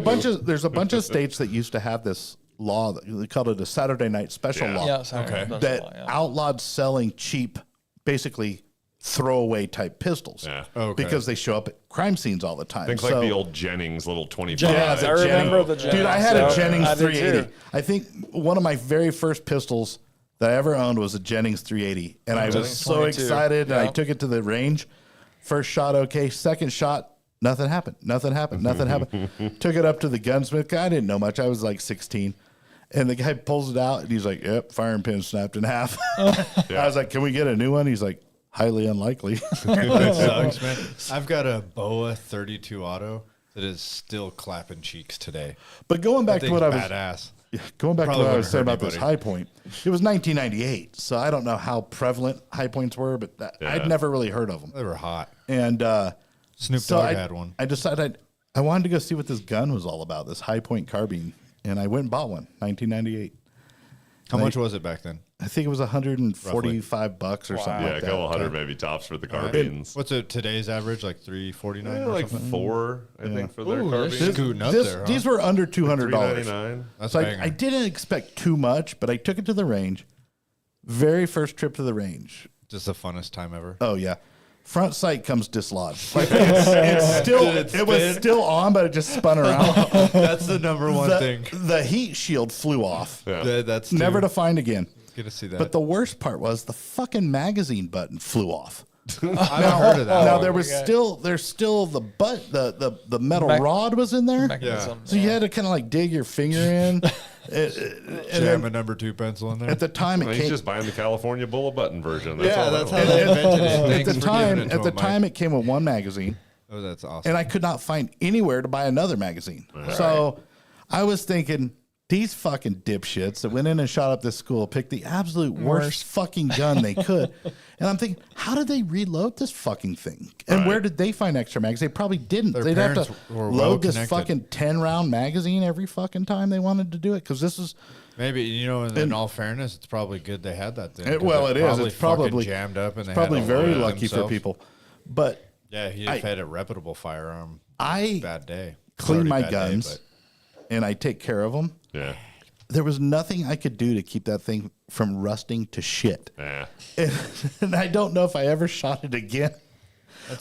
new. a bunch of states that used to have this law. They called it a Saturday Night Special Yeah. law. Yeah, sorry, Okay. that's That a lot, yeah. outlawed selling cheap, basically throwaway type pistols. Yeah. Okay. Because they show up at crime scenes all the time. Think like the old Jennings little 25. Jennings, I remember the Jennings. Dude, I had a Yeah. Jennings I did 380. too. I think one of my very first pistols that I ever owned was a Jennings 380. And I was Jennings so 22. excited. And I Yeah. took it to the range. First shot, okay. Second shot, nothing happened. Nothing happened. Took it up to the gunsmith guy. I didn't know much. I was like 16. And the guy pulls it out and he's like, yep, firing pin snapped in half. I was like, can we get a new one? He's like, highly unlikely. That sucks, man. I've got a BOA 32 auto that is still clapping cheeks today. But going back to what I was badass. going back to Probably what I was wouldn't saying hurt about this anybody. High Point, it was 1998, so I don't know how prevalent High Points were, but I'd never really heard of them. They were hot. And Snoop so Dogg had one. I decided I wanted to go see what this gun was all about, this High Point carbine, and I went and bought one, 1998. How much was it back then? I think it was $145 or something Yeah, like a that. couple hundred maybe tops for the carbines. What's it today's average? Like $349 or Like something? 4, I think, for their Ooh, carbines. this- Scooting up there, huh? These were under $200. $399. That's So banger. I didn't expect too much, but I took it to the range. Very first trip to the range. Just the funnest time ever. Oh yeah, front sight comes dislodged. Like it's still, it was still on, but it just spun around. That's the number one thing. The heat shield flew off, Yeah. That's never to find again. Get to see that. But the worst part was the fucking magazine button flew off. I've heard of that. Now Oh, there was okay. there's still the the metal Mech- rod was in there, Mechanism. so you had to kind of like dig your finger in. And Jam then a number 2 pencil in there. at the time it Well, he's came. just buying the California bullet button version. That's all that's that how was. they invented it. At Thanks the for time, giving it to at the him, Mike. time, it came with one magazine. Oh, that's awesome. And I could not find anywhere to buy another magazine. So I was thinking, these fucking dipshits that went in and shot up this school picked the absolute worst fucking gun they could. And I'm thinking, how did they reload this fucking thing? And where did they find extra mags? They probably didn't. Their They'd have parents to were load this well-connected. fucking 10-round magazine every fucking time they wanted to do it. Because this is, Maybe, in all fairness, it's probably good they had that thing. 'cause well, it is. It's fucking probably jammed up and they probably had to very load it lucky for themselves. people. But Yeah, he had a reputable firearm. I Bad day. clean Already my bad day, guns and I take care of them. Yeah. There was nothing I could do to keep that thing from rusting to shit. Yeah. And I don't know if I ever shot it again.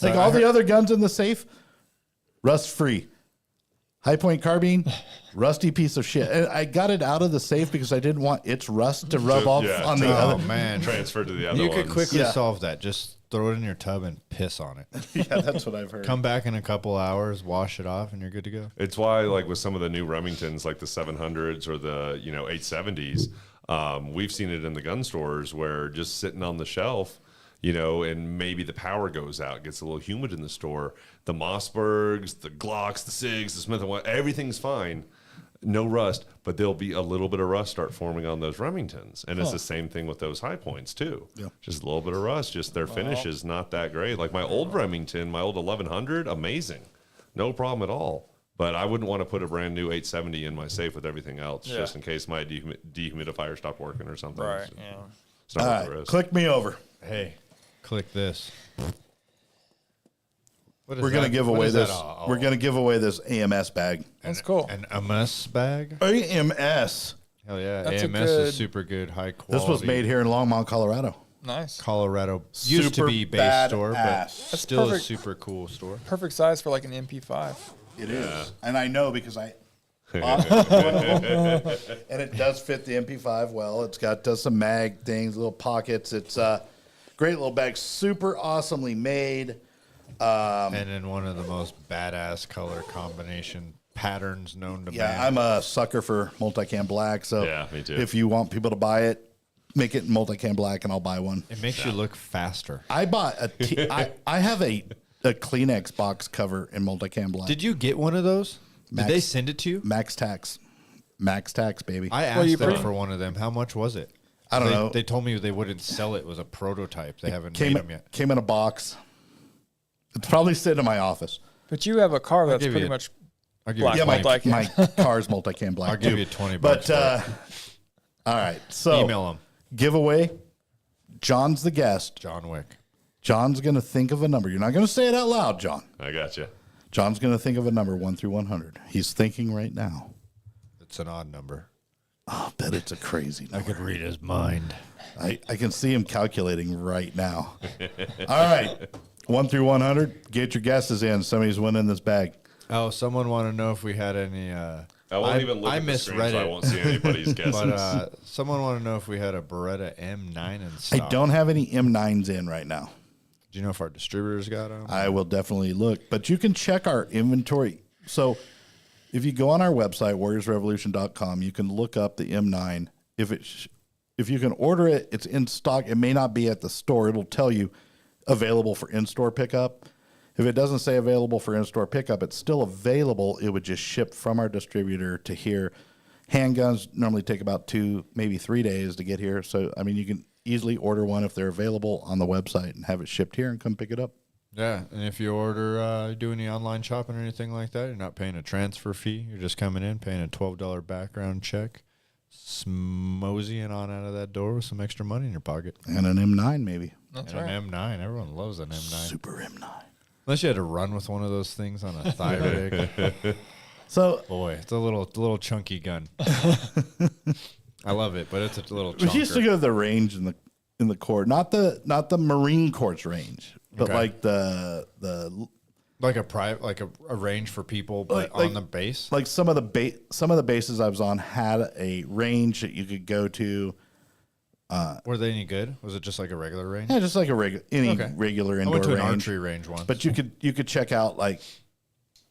Like all the other guns in the safe, rust free. High Point carbine, rusty piece of shit. And I got it out of the safe because I didn't want its rust to rub off yeah, on the Oh, other. man. Transferred to the other You ones. could quickly Yeah. solve that. Just throw it in your tub and piss on it. Yeah, that's what I've heard. Come back in a couple hours, wash it off, and you're good to go. It's why, like with some of the new Remingtons, like the 700s or the 870s, we've seen it in the gun stores where just sitting on the shelf, and maybe the power goes out, gets a little humid in the store. The Mossbergs, the Glocks, the Sigs, the Smith & Wesson, everything's fine. No rust, but there'll be a little bit of rust start forming on those Remingtons. And it's the same thing with those High Points, too. Yeah. Just a little bit of rust. Just their finish is not that great. Like my old Remington, my old 1100, amazing. No problem at all. But I wouldn't want to put a brand new 870 in my safe with everything else, just in case my dehumidifier stopped working or something. Right. So Yeah. it's not All worth the right, risk. click me over. Hey, click this. We're gonna give away this. We're gonna give away this AMS bag. That's cool. An AMS bag. AMS. Hell yeah, That's AMS is super good, high quality. This was made here in Longmont, Colorado. Nice. Colorado used to be base store, but That's still perfect. a super cool store. Perfect size for like an MP5. It is, and I know because I bought one of them, and it does fit the MP5 well. It's got some mag things, little pockets. It's a great little bag, super awesomely made. And in one of the most badass color combination patterns known to man. Yeah, I'm a sucker for multicam black. So Yeah, me too. if you want people to buy it, make it multicam black, and I'll buy one. It makes you look faster. I bought I have a Kleenex box cover in multicam black. Did you get one of those? Max- Did they send it to you? Max tax, baby. I asked you them bring- for one of them. How much was it? I don't They- know. They told me they wouldn't sell it. It was a prototype. They haven't came made them yet. came in a box. It's probably sitting in my office. But you have a car that's give pretty you- much I'll give black you Yeah, multicam. my car's multicam black. I'll give too. you $20 But for it. all right, so Email them. giveaway. John's the guest. John Wick. John's gonna think of a number. You're not gonna say it out loud, John. I got you. John's gonna think of a number 1 through 100. He's thinking right now. It's an odd number. I'll bet it's a crazy I number. could read his mind. I can see him calculating right now. All right, 1 through 100. Get your guesses in. Somebody's winning this bag. Oh, someone want to know if we had any. I won't even look at the screen, so I won't see anybody's guesses. But someone want to know if we had a Beretta M9 in stock. I don't have any M9s in right now. Do you know if our distributors got them? I will definitely look, but you can check our inventory. So if you go on our website, warriorsrevolution.com, you can look up the M9. If you can order it, it's in stock. It may not be at the store. It'll tell you available for in-store pickup. If it doesn't say available for in-store pickup, it's still available. It would just ship from our distributor to here. Handguns normally take about 2, maybe 3 days to get here. So, I mean, you can easily order one if they're available on the website and have it shipped here and come pick it up. Yeah, and if you order, do any online shopping or anything like that, you're not paying a transfer fee. You're just coming in, paying a $12 background check, moseying on out of that door with some extra money in your pocket. And an M9 maybe. That's And right. an M9. Everyone loves an M9. Super M9. Unless you had to run with one of those things on a thigh rig. So Boy, it's a little chunky gun. I love it, but it's a little we used to chunker. go to the range in the Corps, not the Marine Corps range, but Okay. like the Like a range for people, but Like- on the base. like some of the bases I was on had a range that you could go to. Were they any good? Was it just like a regular range? Yeah, just like a Okay. regular I indoor went to an range. archery range once. But you could check out like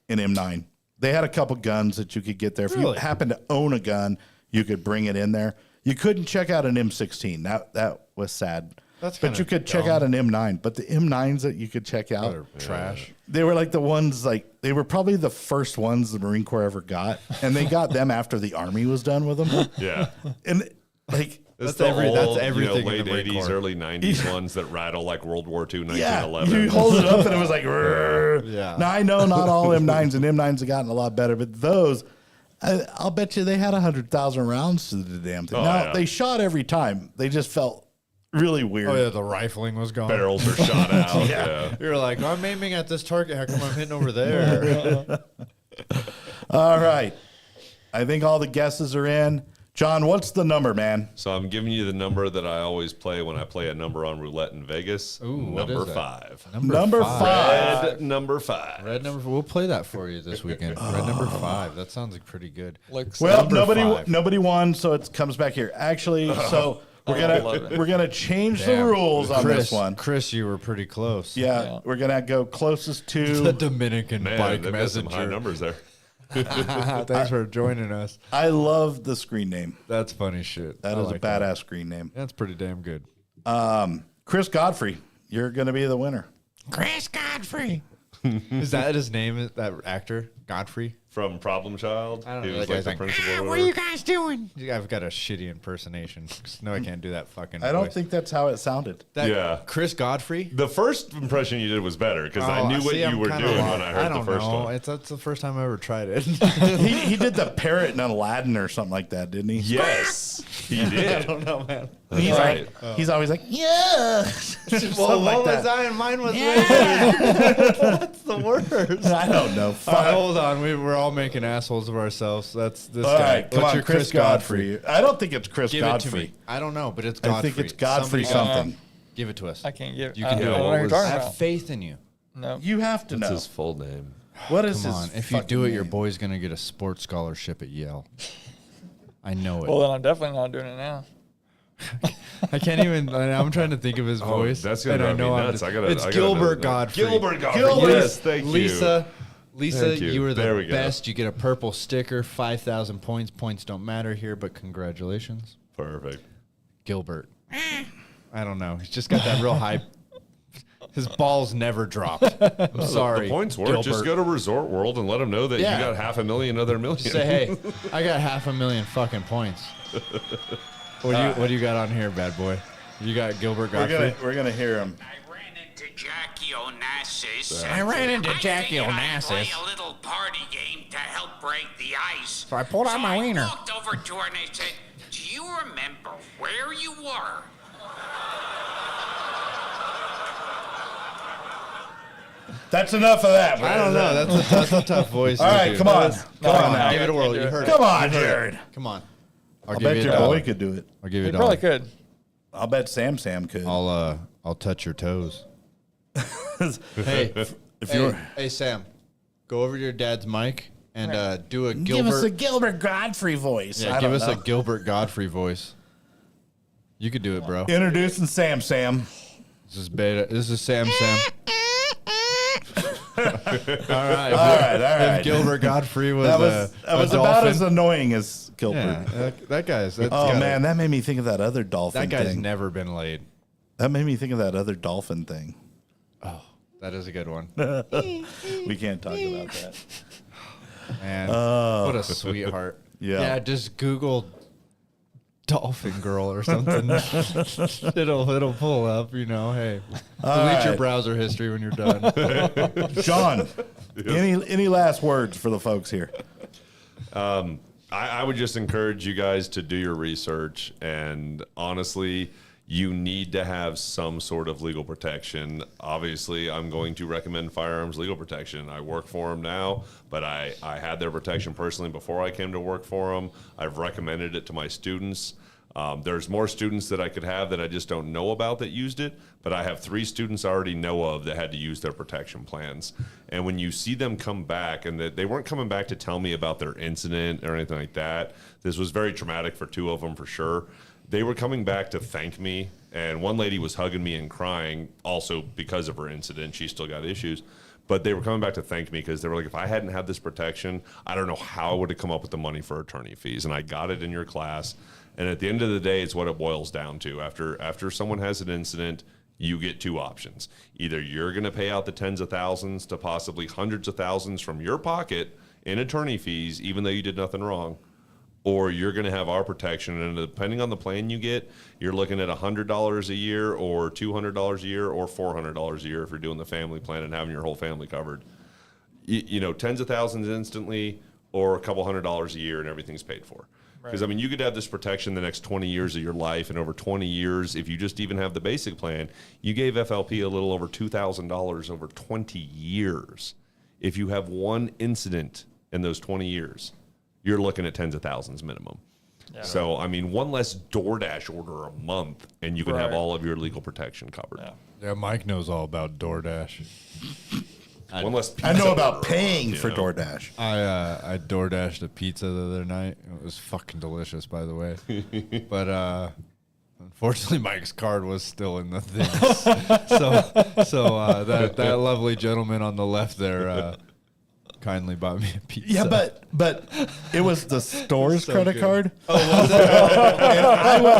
an M9. They had a couple guns that you could get there. If you Really? happen to own a gun, you could bring it in there. You couldn't check out an M16. That was sad. That's but kinda you could check dumb. out an M9. But the M9s that you could check out, They're trash. they were like the ones they were probably the first ones the Marine Corps ever got, and they got them after the Army was done with them. Yeah. And like That's that's everything in late the Marine 80s, Corps. early 90s ones that rattle like World War II, yeah, 1911. you hold it up and it was like, "Rrrr." Yeah. Now I know not all M9s and M9s have gotten a lot better, but those, I'll bet you they had 100,000 rounds to the damn thing. Oh, Now yeah. they shot every time. They just felt really weird. Oh yeah, the rifling was gone. Barrels are shot out. Yeah. You're like, I'm aiming at this target. How come I'm hitting over there? All right, I think all the guesses are in. John, what's the number, man? So I'm giving you the number that I always play when I play a number on roulette in Vegas. Ooh, what number is that? 5. Number five. Red number 5. Red number. We'll play that for you this weekend. Red number 5. That sounds like pretty good. Like Well, Number five. nobody won, so it comes back here. Actually, so we're gonna change the rules on this one. Chris, you were pretty close. Yeah, we're gonna go closest The to. Dominican Man, bike they've got some high messenger. numbers there. Thanks for joining us. I love the screen name. That's funny shit. That I is like a badass screen name. That's pretty damn good. Chris Godfrey, you're gonna be the winner. Chris Godfrey. Is that his name? That actor Godfrey from Problem Child. I don't know. He was That like guy's the like, principal. what are you guys doing? I've got a shitty impersonation. No, I can't do that fucking I don't voice. think that's how it sounded. Yeah. Chris Godfrey? The first impression you did was better because I knew what you were doing when I heard the first one. That's the first time I ever tried it. he did the parrot in Aladdin or something like that, didn't he? Yes, he did. I don't know, man. He's right. he's always like, yeah. Well, what was I and mine was That's the worst. I don't know. All right, hold on. We're all making assholes of ourselves. That's this All guy. right, come What's on, your Chris Godfrey. I don't think it's Chris Give Godfrey. it to me. I don't know, but it's Godfrey. I think it's Godfrey Somebody- something. Give it to us. I can't give. You can do I it. don't know what you're What talking I have about. faith in you. No. You have to That's know. his full name. What is Come his on. If you fucking do it, your name? boy's going to get a sports scholarship at Yale. I know it. Well, then I'm definitely not doing it now. I can't even. I'm trying to think of his voice. That's gonna and drive me I'm nuts. just- I gotta It's know that. Gilbert Godfrey. Gilbert Godfrey. Gilbert. Yes, thank you. Lisa, Thank you. you were There we the go. best. You get a purple sticker, 5,000 points. Points don't matter here, but congratulations, Perfect. Gilbert. I don't know. He's just got that real high. His balls never dropped. I'm sorry. The points work. Gilbert. Just go to Resort World and let them know that Yeah. you got 500,000 other million. Say, hey, I got 500,000 fucking points. What do you got on here, bad boy? You got Gilbert Godfrey? We're gonna hear him. I ran into Jackie Onassis. I ran into Jackie figured I'd Onassis. play a little party game to help break the ice. So I pulled out my wiener. I walked over to her and I said, "Do you remember where you were?" That's enough of that. I don't know. That's a tough voice. All right, come on. Come on now. Give it a whirl. You heard it. Come on, Jared. Come on. I bet your boy could do it. I'll give you You a probably dollar. could. I'll bet Sam could. I'll touch your toes. Hey, If you're hey, Sam, go over to your dad's mic and do a give us a Gilbert. Gilbert Godfrey voice. Yeah, I give don't us know. a Gilbert Godfrey voice. You could do it, bro. Introducing Sam. This is beta. This is Sam. All right. All right. If Gilbert Godfrey was That was a about dolphin. as annoying as Gilbert. Yeah, that guy's. Oh man, that made me think of that other dolphin that guy's thing. never been laid. That made me think of that other dolphin thing. That is a good one, We can't talk about that. man. What a sweetheart. Yeah. Just Google dolphin girl or something. it'll pull up. You know, hey, delete your right. browser history when you're done. John, any last words for the folks here? I would just encourage you guys to do your research, and honestly, you need to have some sort of legal protection. Obviously, I'm going to recommend Firearms legal protection. I work for them now, but I had their protection personally before I came to work for them. I've recommended it to my students. There's more students that I could have that I just don't know about that used it, but I have 3 students I already know of that had to use their protection plans. And when you see them come back, and they weren't coming back to tell me about their incident or anything like that, this was very traumatic for 2 of them for sure. They were coming back to thank me, and one lady was hugging me and crying also because of her incident. She still got issues. But they were coming back to thank me because they were like, if I hadn't had this protection, I don't know how I would have come up with the money for attorney fees. And I got it in your class. And at the end of the day, it's what it boils down to. After someone has an incident, you get 2 options. Either you're going to pay out the tens of thousands to possibly hundreds of thousands from your pocket in attorney fees, even though you did nothing wrong, or you're going to have our protection. And depending on the plan you get, you're looking at $100 a year or $200 a year or $400 a year if you're doing the family plan and having your whole family covered. You know, tens of thousands instantly or a couple $100s a year and everything's paid for. Because, I mean, you could have this protection the next 20 years of your life, and over 20 years, if you just even have the basic plan, you gave FLP a little over $2,000 over 20 years. If you have one incident in those 20 years, you're looking at tens of thousands minimum. Yeah. So, I mean, one less DoorDash order a month, and you can have all of your legal protection covered. Yeah, Mike knows all about DoorDash. One less I know pizza about order a paying month, for you know? DoorDash. I DoorDashed a pizza the other night. It was fucking delicious, by the way. But unfortunately, Mike's card was still in the thing. so that lovely gentleman on the left there kindly bought me a pizza. Yeah, but it was the store's So credit good. card. Oh, was it? And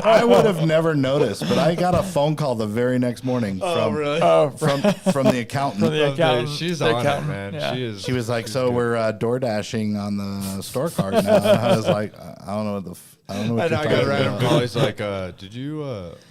I would have never noticed, but I got a phone call the very next morning from the accountant. From the accountant. She's the on accountant, it, man. yeah. She is. She was like, "So we're door dashing on the store card now." And I was like, "I don't know what I don't know what And you're I got a talking random about." call. He's like, "Did you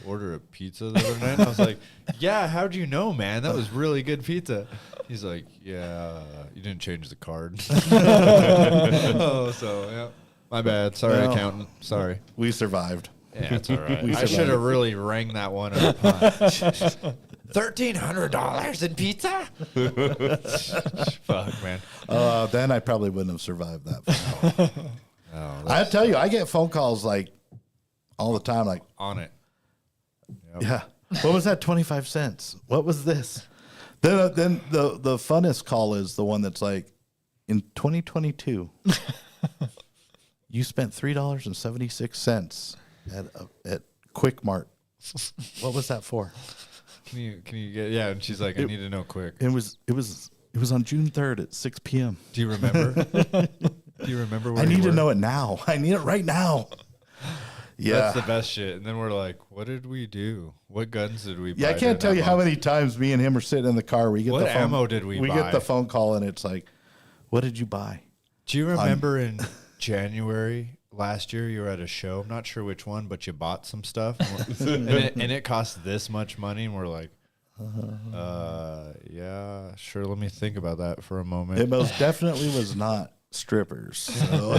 order a pizza the other night?" And I was like, "Yeah. How'd you know, man? That was really good pizza." He's like, "Yeah, you didn't change the card." Oh, so yeah, my bad. Sorry, Well, accountant. Sorry. We survived. Yeah, it's all right. We I should survived. have really rang that one up. $1,300 in pizza? Fuck, man. Then I probably wouldn't have survived that phone call. Oh, I tell you, I get phone calls like all the time. Like, on it. yeah, what was that? 25 cents. What was this? Then the funnest call is the one that's like, in 2022, you spent $3.76 at Quick Mart. What was that for? Can you get? Yeah, and she's like, I need to know quick. It was on June 3rd at 6 p.m. Do you remember? Do you remember? Where I you need to were? know it now. I need it right now. Yeah. That's the best shit. And then we're like, what did we do? What guns did we buy? Yeah, I can't tell you how many times me and him are sitting in the car. We get What the phone, ammo did we buy? get the phone call and it's like, what did you buy? Do you remember in January last year you were at a show? I'm not sure which one, but you bought some stuff and it cost this much money, and we're like, yeah, sure. Let me think about that for a moment. It most definitely was not strippers. So.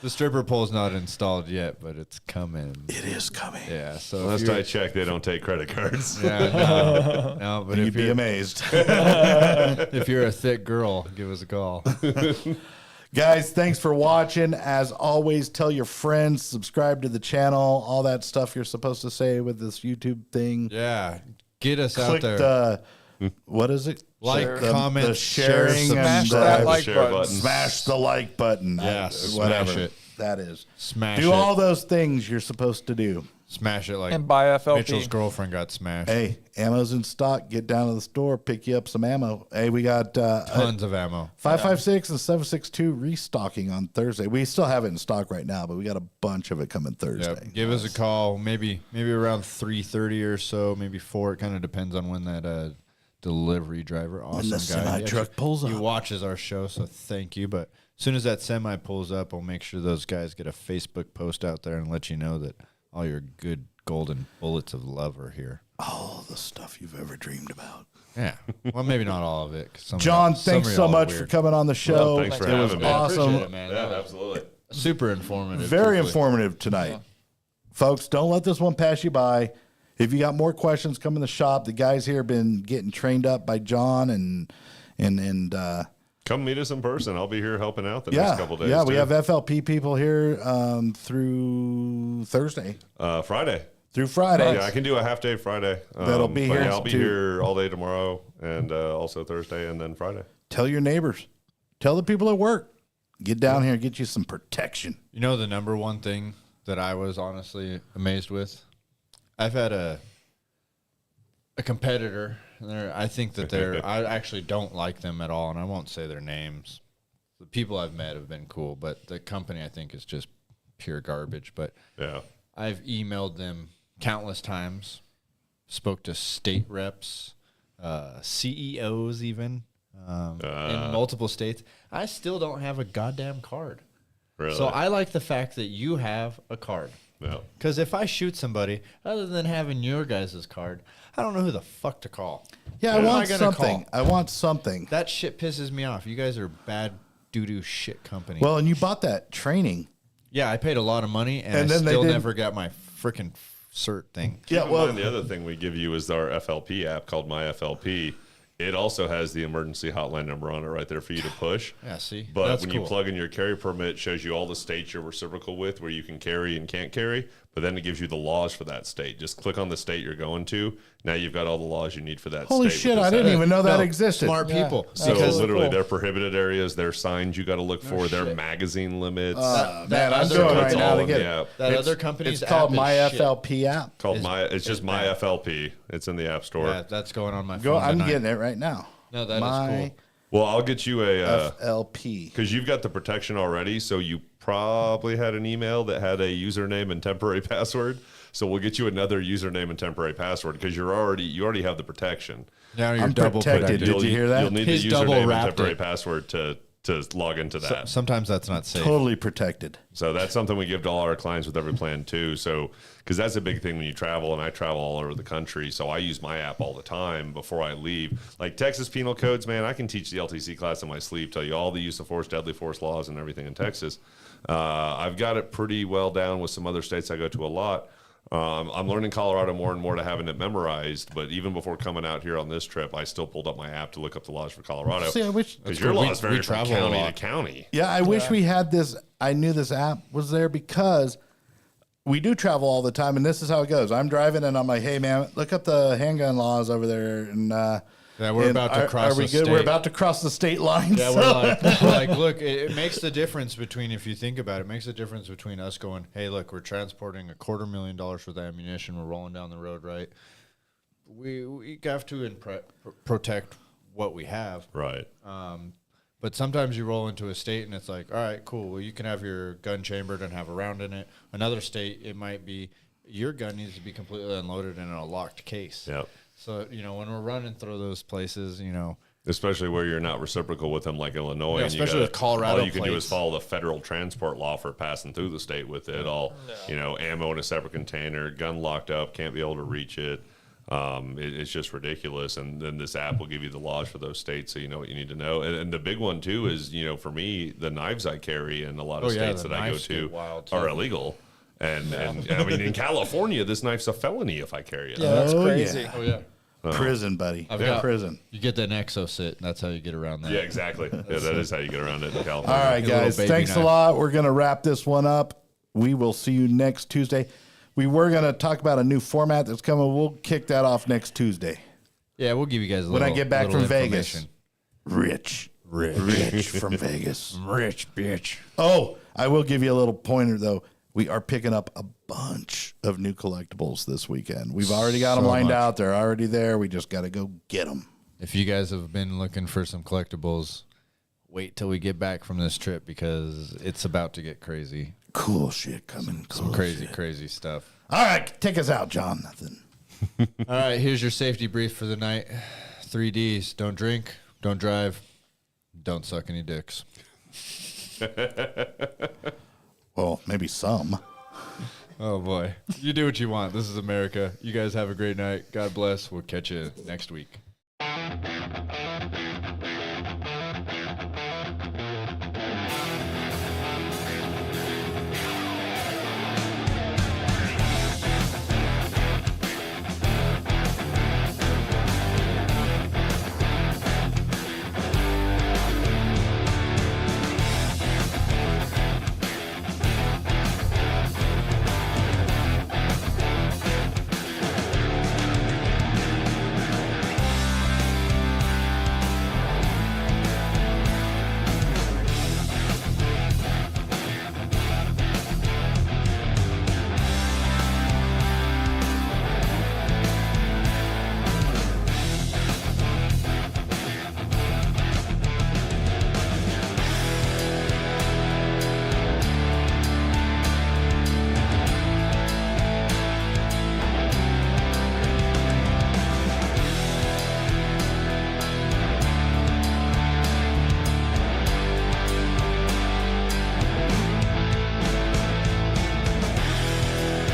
The stripper pole's not installed yet, but it's coming. It is coming. Yeah. So Last I checked, they don't take credit cards. yeah, no, but You'd if be you're, amazed. if you're a thick girl, give us a call. Guys, thanks for watching. As always, tell your friends, subscribe to the channel, all that stuff you're supposed to say with this YouTube thing. Yeah, get us out Click there. the, what is it? Like, The comment, sharing, share, and Smash that the like share button. button. smash the like button. Yeah, whatever smash it. that is. Smash Do it. all those things you're supposed to do. Smash it like And buy FLP. Mitchell's girlfriend got smashed. Hey, ammo's in stock. Get down to the store, pick you up some ammo. Hey, we got Tons of ammo. 5.56 and 7.62 restocking on Thursday. We still have it in stock right now, but we got a bunch of it coming Thursday. Yep. Give us a call. Maybe around 3:30 or so. Maybe 4. It kind of depends on when that delivery driver, awesome the guy, semi-truck pulls He up. watches our show, so thank you. But as soon as that semi pulls up, I'll make sure those guys get a Facebook post out there and let you know that all your good golden bullets of love are here. All the stuff you've ever dreamed about. Yeah. Well, maybe not all of it. 'Cause John, some thanks of so y'all are much for weird. coming on the show. Thanks for it was having me. awesome. Appreciate it, man. Yeah, absolutely. Super informative. Very truthfully. informative tonight. Folks, don't let this one pass you by. If you got more questions, come in the shop. The guys here have been getting trained up by John and Come meet us in person. I'll be here helping out the next couple days. Yeah, we too. have FLP people here through Thursday. Friday. Through Friday. Yeah, I can do a half day Friday. That'll be but here yeah, I'll be too. here all day tomorrow and also Thursday and then Friday. Tell your neighbors. Tell the people at work. Get down here and get you some protection. You know the number one thing that I was honestly amazed with? I've had a competitor. I think that I actually don't like them at all, and I won't say their names. The people I've met have been cool, but the company I think is just pure garbage. But Yeah. I've emailed them countless times, spoke to state reps, CEOs even, in multiple states. I still don't have a goddamn card. Really? So I like the fact that you have a card. Yeah. Because if I shoot somebody, other than having your guys' card, I don't know who the fuck to call. Yeah, Who I am want gonna something. call? I want something. That shit pisses me off. You guys are bad doo-doo shit company. Well, and you bought that training. yeah, I paid a lot of money, and And I then they still didn't- never got my freaking cert thing. Yeah, Keep in mind, the other thing we give you is our FLP app called My FLP. It also has the emergency hotline number on it right there for you to push. Yeah, see? But That's when cool. you plug in your carry permit, it shows you all the states you're reciprocal with where you can carry and can't carry. But then it gives you the laws for that state. Just click on the state you're going to. Now you've got all the laws you need for that Holy state. shit, with I this didn't app. even know that No, existed. Smart people. So Because literally, cool. their prohibited areas, their signs you got to look for, their shit. magazine limits. Man, I'm other doing company- right now to all get in the it. app. that It's- other company's It's called app is My shit. FLP app. Called it's just My FLP. It's in the app store. Yeah, that's going on my Go, phone I'm tonight. getting it right now. No, that is My cool. Well, I'll get you a FLP because you've got the protection already. So you probably had an email that had a username and temporary password. So we'll get you another username and temporary password because you already have the protection. Now you're I'm double protected. protected. Did you hear that? You'll need He's the double username and wrapped temporary it. password to log into that. Sometimes that's not safe. totally protected. So that's something we give to all our clients with every plan too. So, because that's a big thing when you travel, and I travel all over the country. So I use my app all the time before I leave. Like Texas penal codes, man, I can teach the LTC class in my sleep, tell you all the use of force, deadly force laws and everything in Texas. I've got it pretty well down with some other states I go to a lot. I'm learning Colorado more and more to having it memorized, but even before coming out here on this trip, I still pulled up my app to look up the laws for Colorado. See, I wish because your laws vary from travel a county to lot. county. Yeah, I wish we had this. I knew this app was there because we do travel all the time, and this is how it goes. I'm driving, and I'm like, "Hey, man, look up the handgun laws over there." And Yeah, we're about to cross Are we the good? state. We're about to cross the state line. Yeah, so- we're like, look, it makes the difference between, if you think about it, it makes the difference between us going, hey, look, we're transporting $250,000 worth of ammunition. We're rolling down the road, right? We have to protect what we have. Right. But sometimes you roll into a state and it's like, all right, cool. Well, you can have your gun chambered and have a round in it. Another state, it might be your gun needs to be completely unloaded in a locked case. Yep. So, when we're running through those places, Especially where you're not reciprocal with them, like Illinois. Yeah, and especially with Colorado all you can do is plates. follow the federal transport law for passing through the state with it. Ammo in a separate container, gun locked up, can't be able to reach it. It's just ridiculous. And then this app will give you the laws for those states, so you know what you need to know. And the big one too is, for me, the knives I carry in a lot of states the that I go knives to get wild, too. are illegal. And I mean, in California, this knife's a felony if I carry it. Yeah, that's Oh, crazy. yeah. Oh, yeah. Prison, buddy. I've got- Prison. You get that exo sit, and that's how you get around that. Yeah, exactly. Yeah, that is how you get around it in California. All right, Your little guys. baby Thanks a knife. lot. We're going to wrap this one up. We will see you next Tuesday. We were going to talk about a new format that's coming. We'll kick that off next Tuesday. Yeah, we'll give you guys a When little I get back little from Vegas. information. Rich from Vegas. Rich bitch. Oh, I will give you a little pointer, though. We are picking up a bunch of new collectibles this weekend. We've already got them So lined much. out. They're already there. We just got to go get them. If you guys have been looking for some collectibles, wait till we get back from this trip because it's about to get crazy. Cool shit coming. Some crazy stuff. All right, take us out, John. Nothing. All right, here's your safety brief for the night. 3 Ds. Don't drink, don't drive, don't suck any dicks. Well, maybe some. Oh, boy. You do what you want. This is America. You guys have a great night. God bless. We'll catch you next week.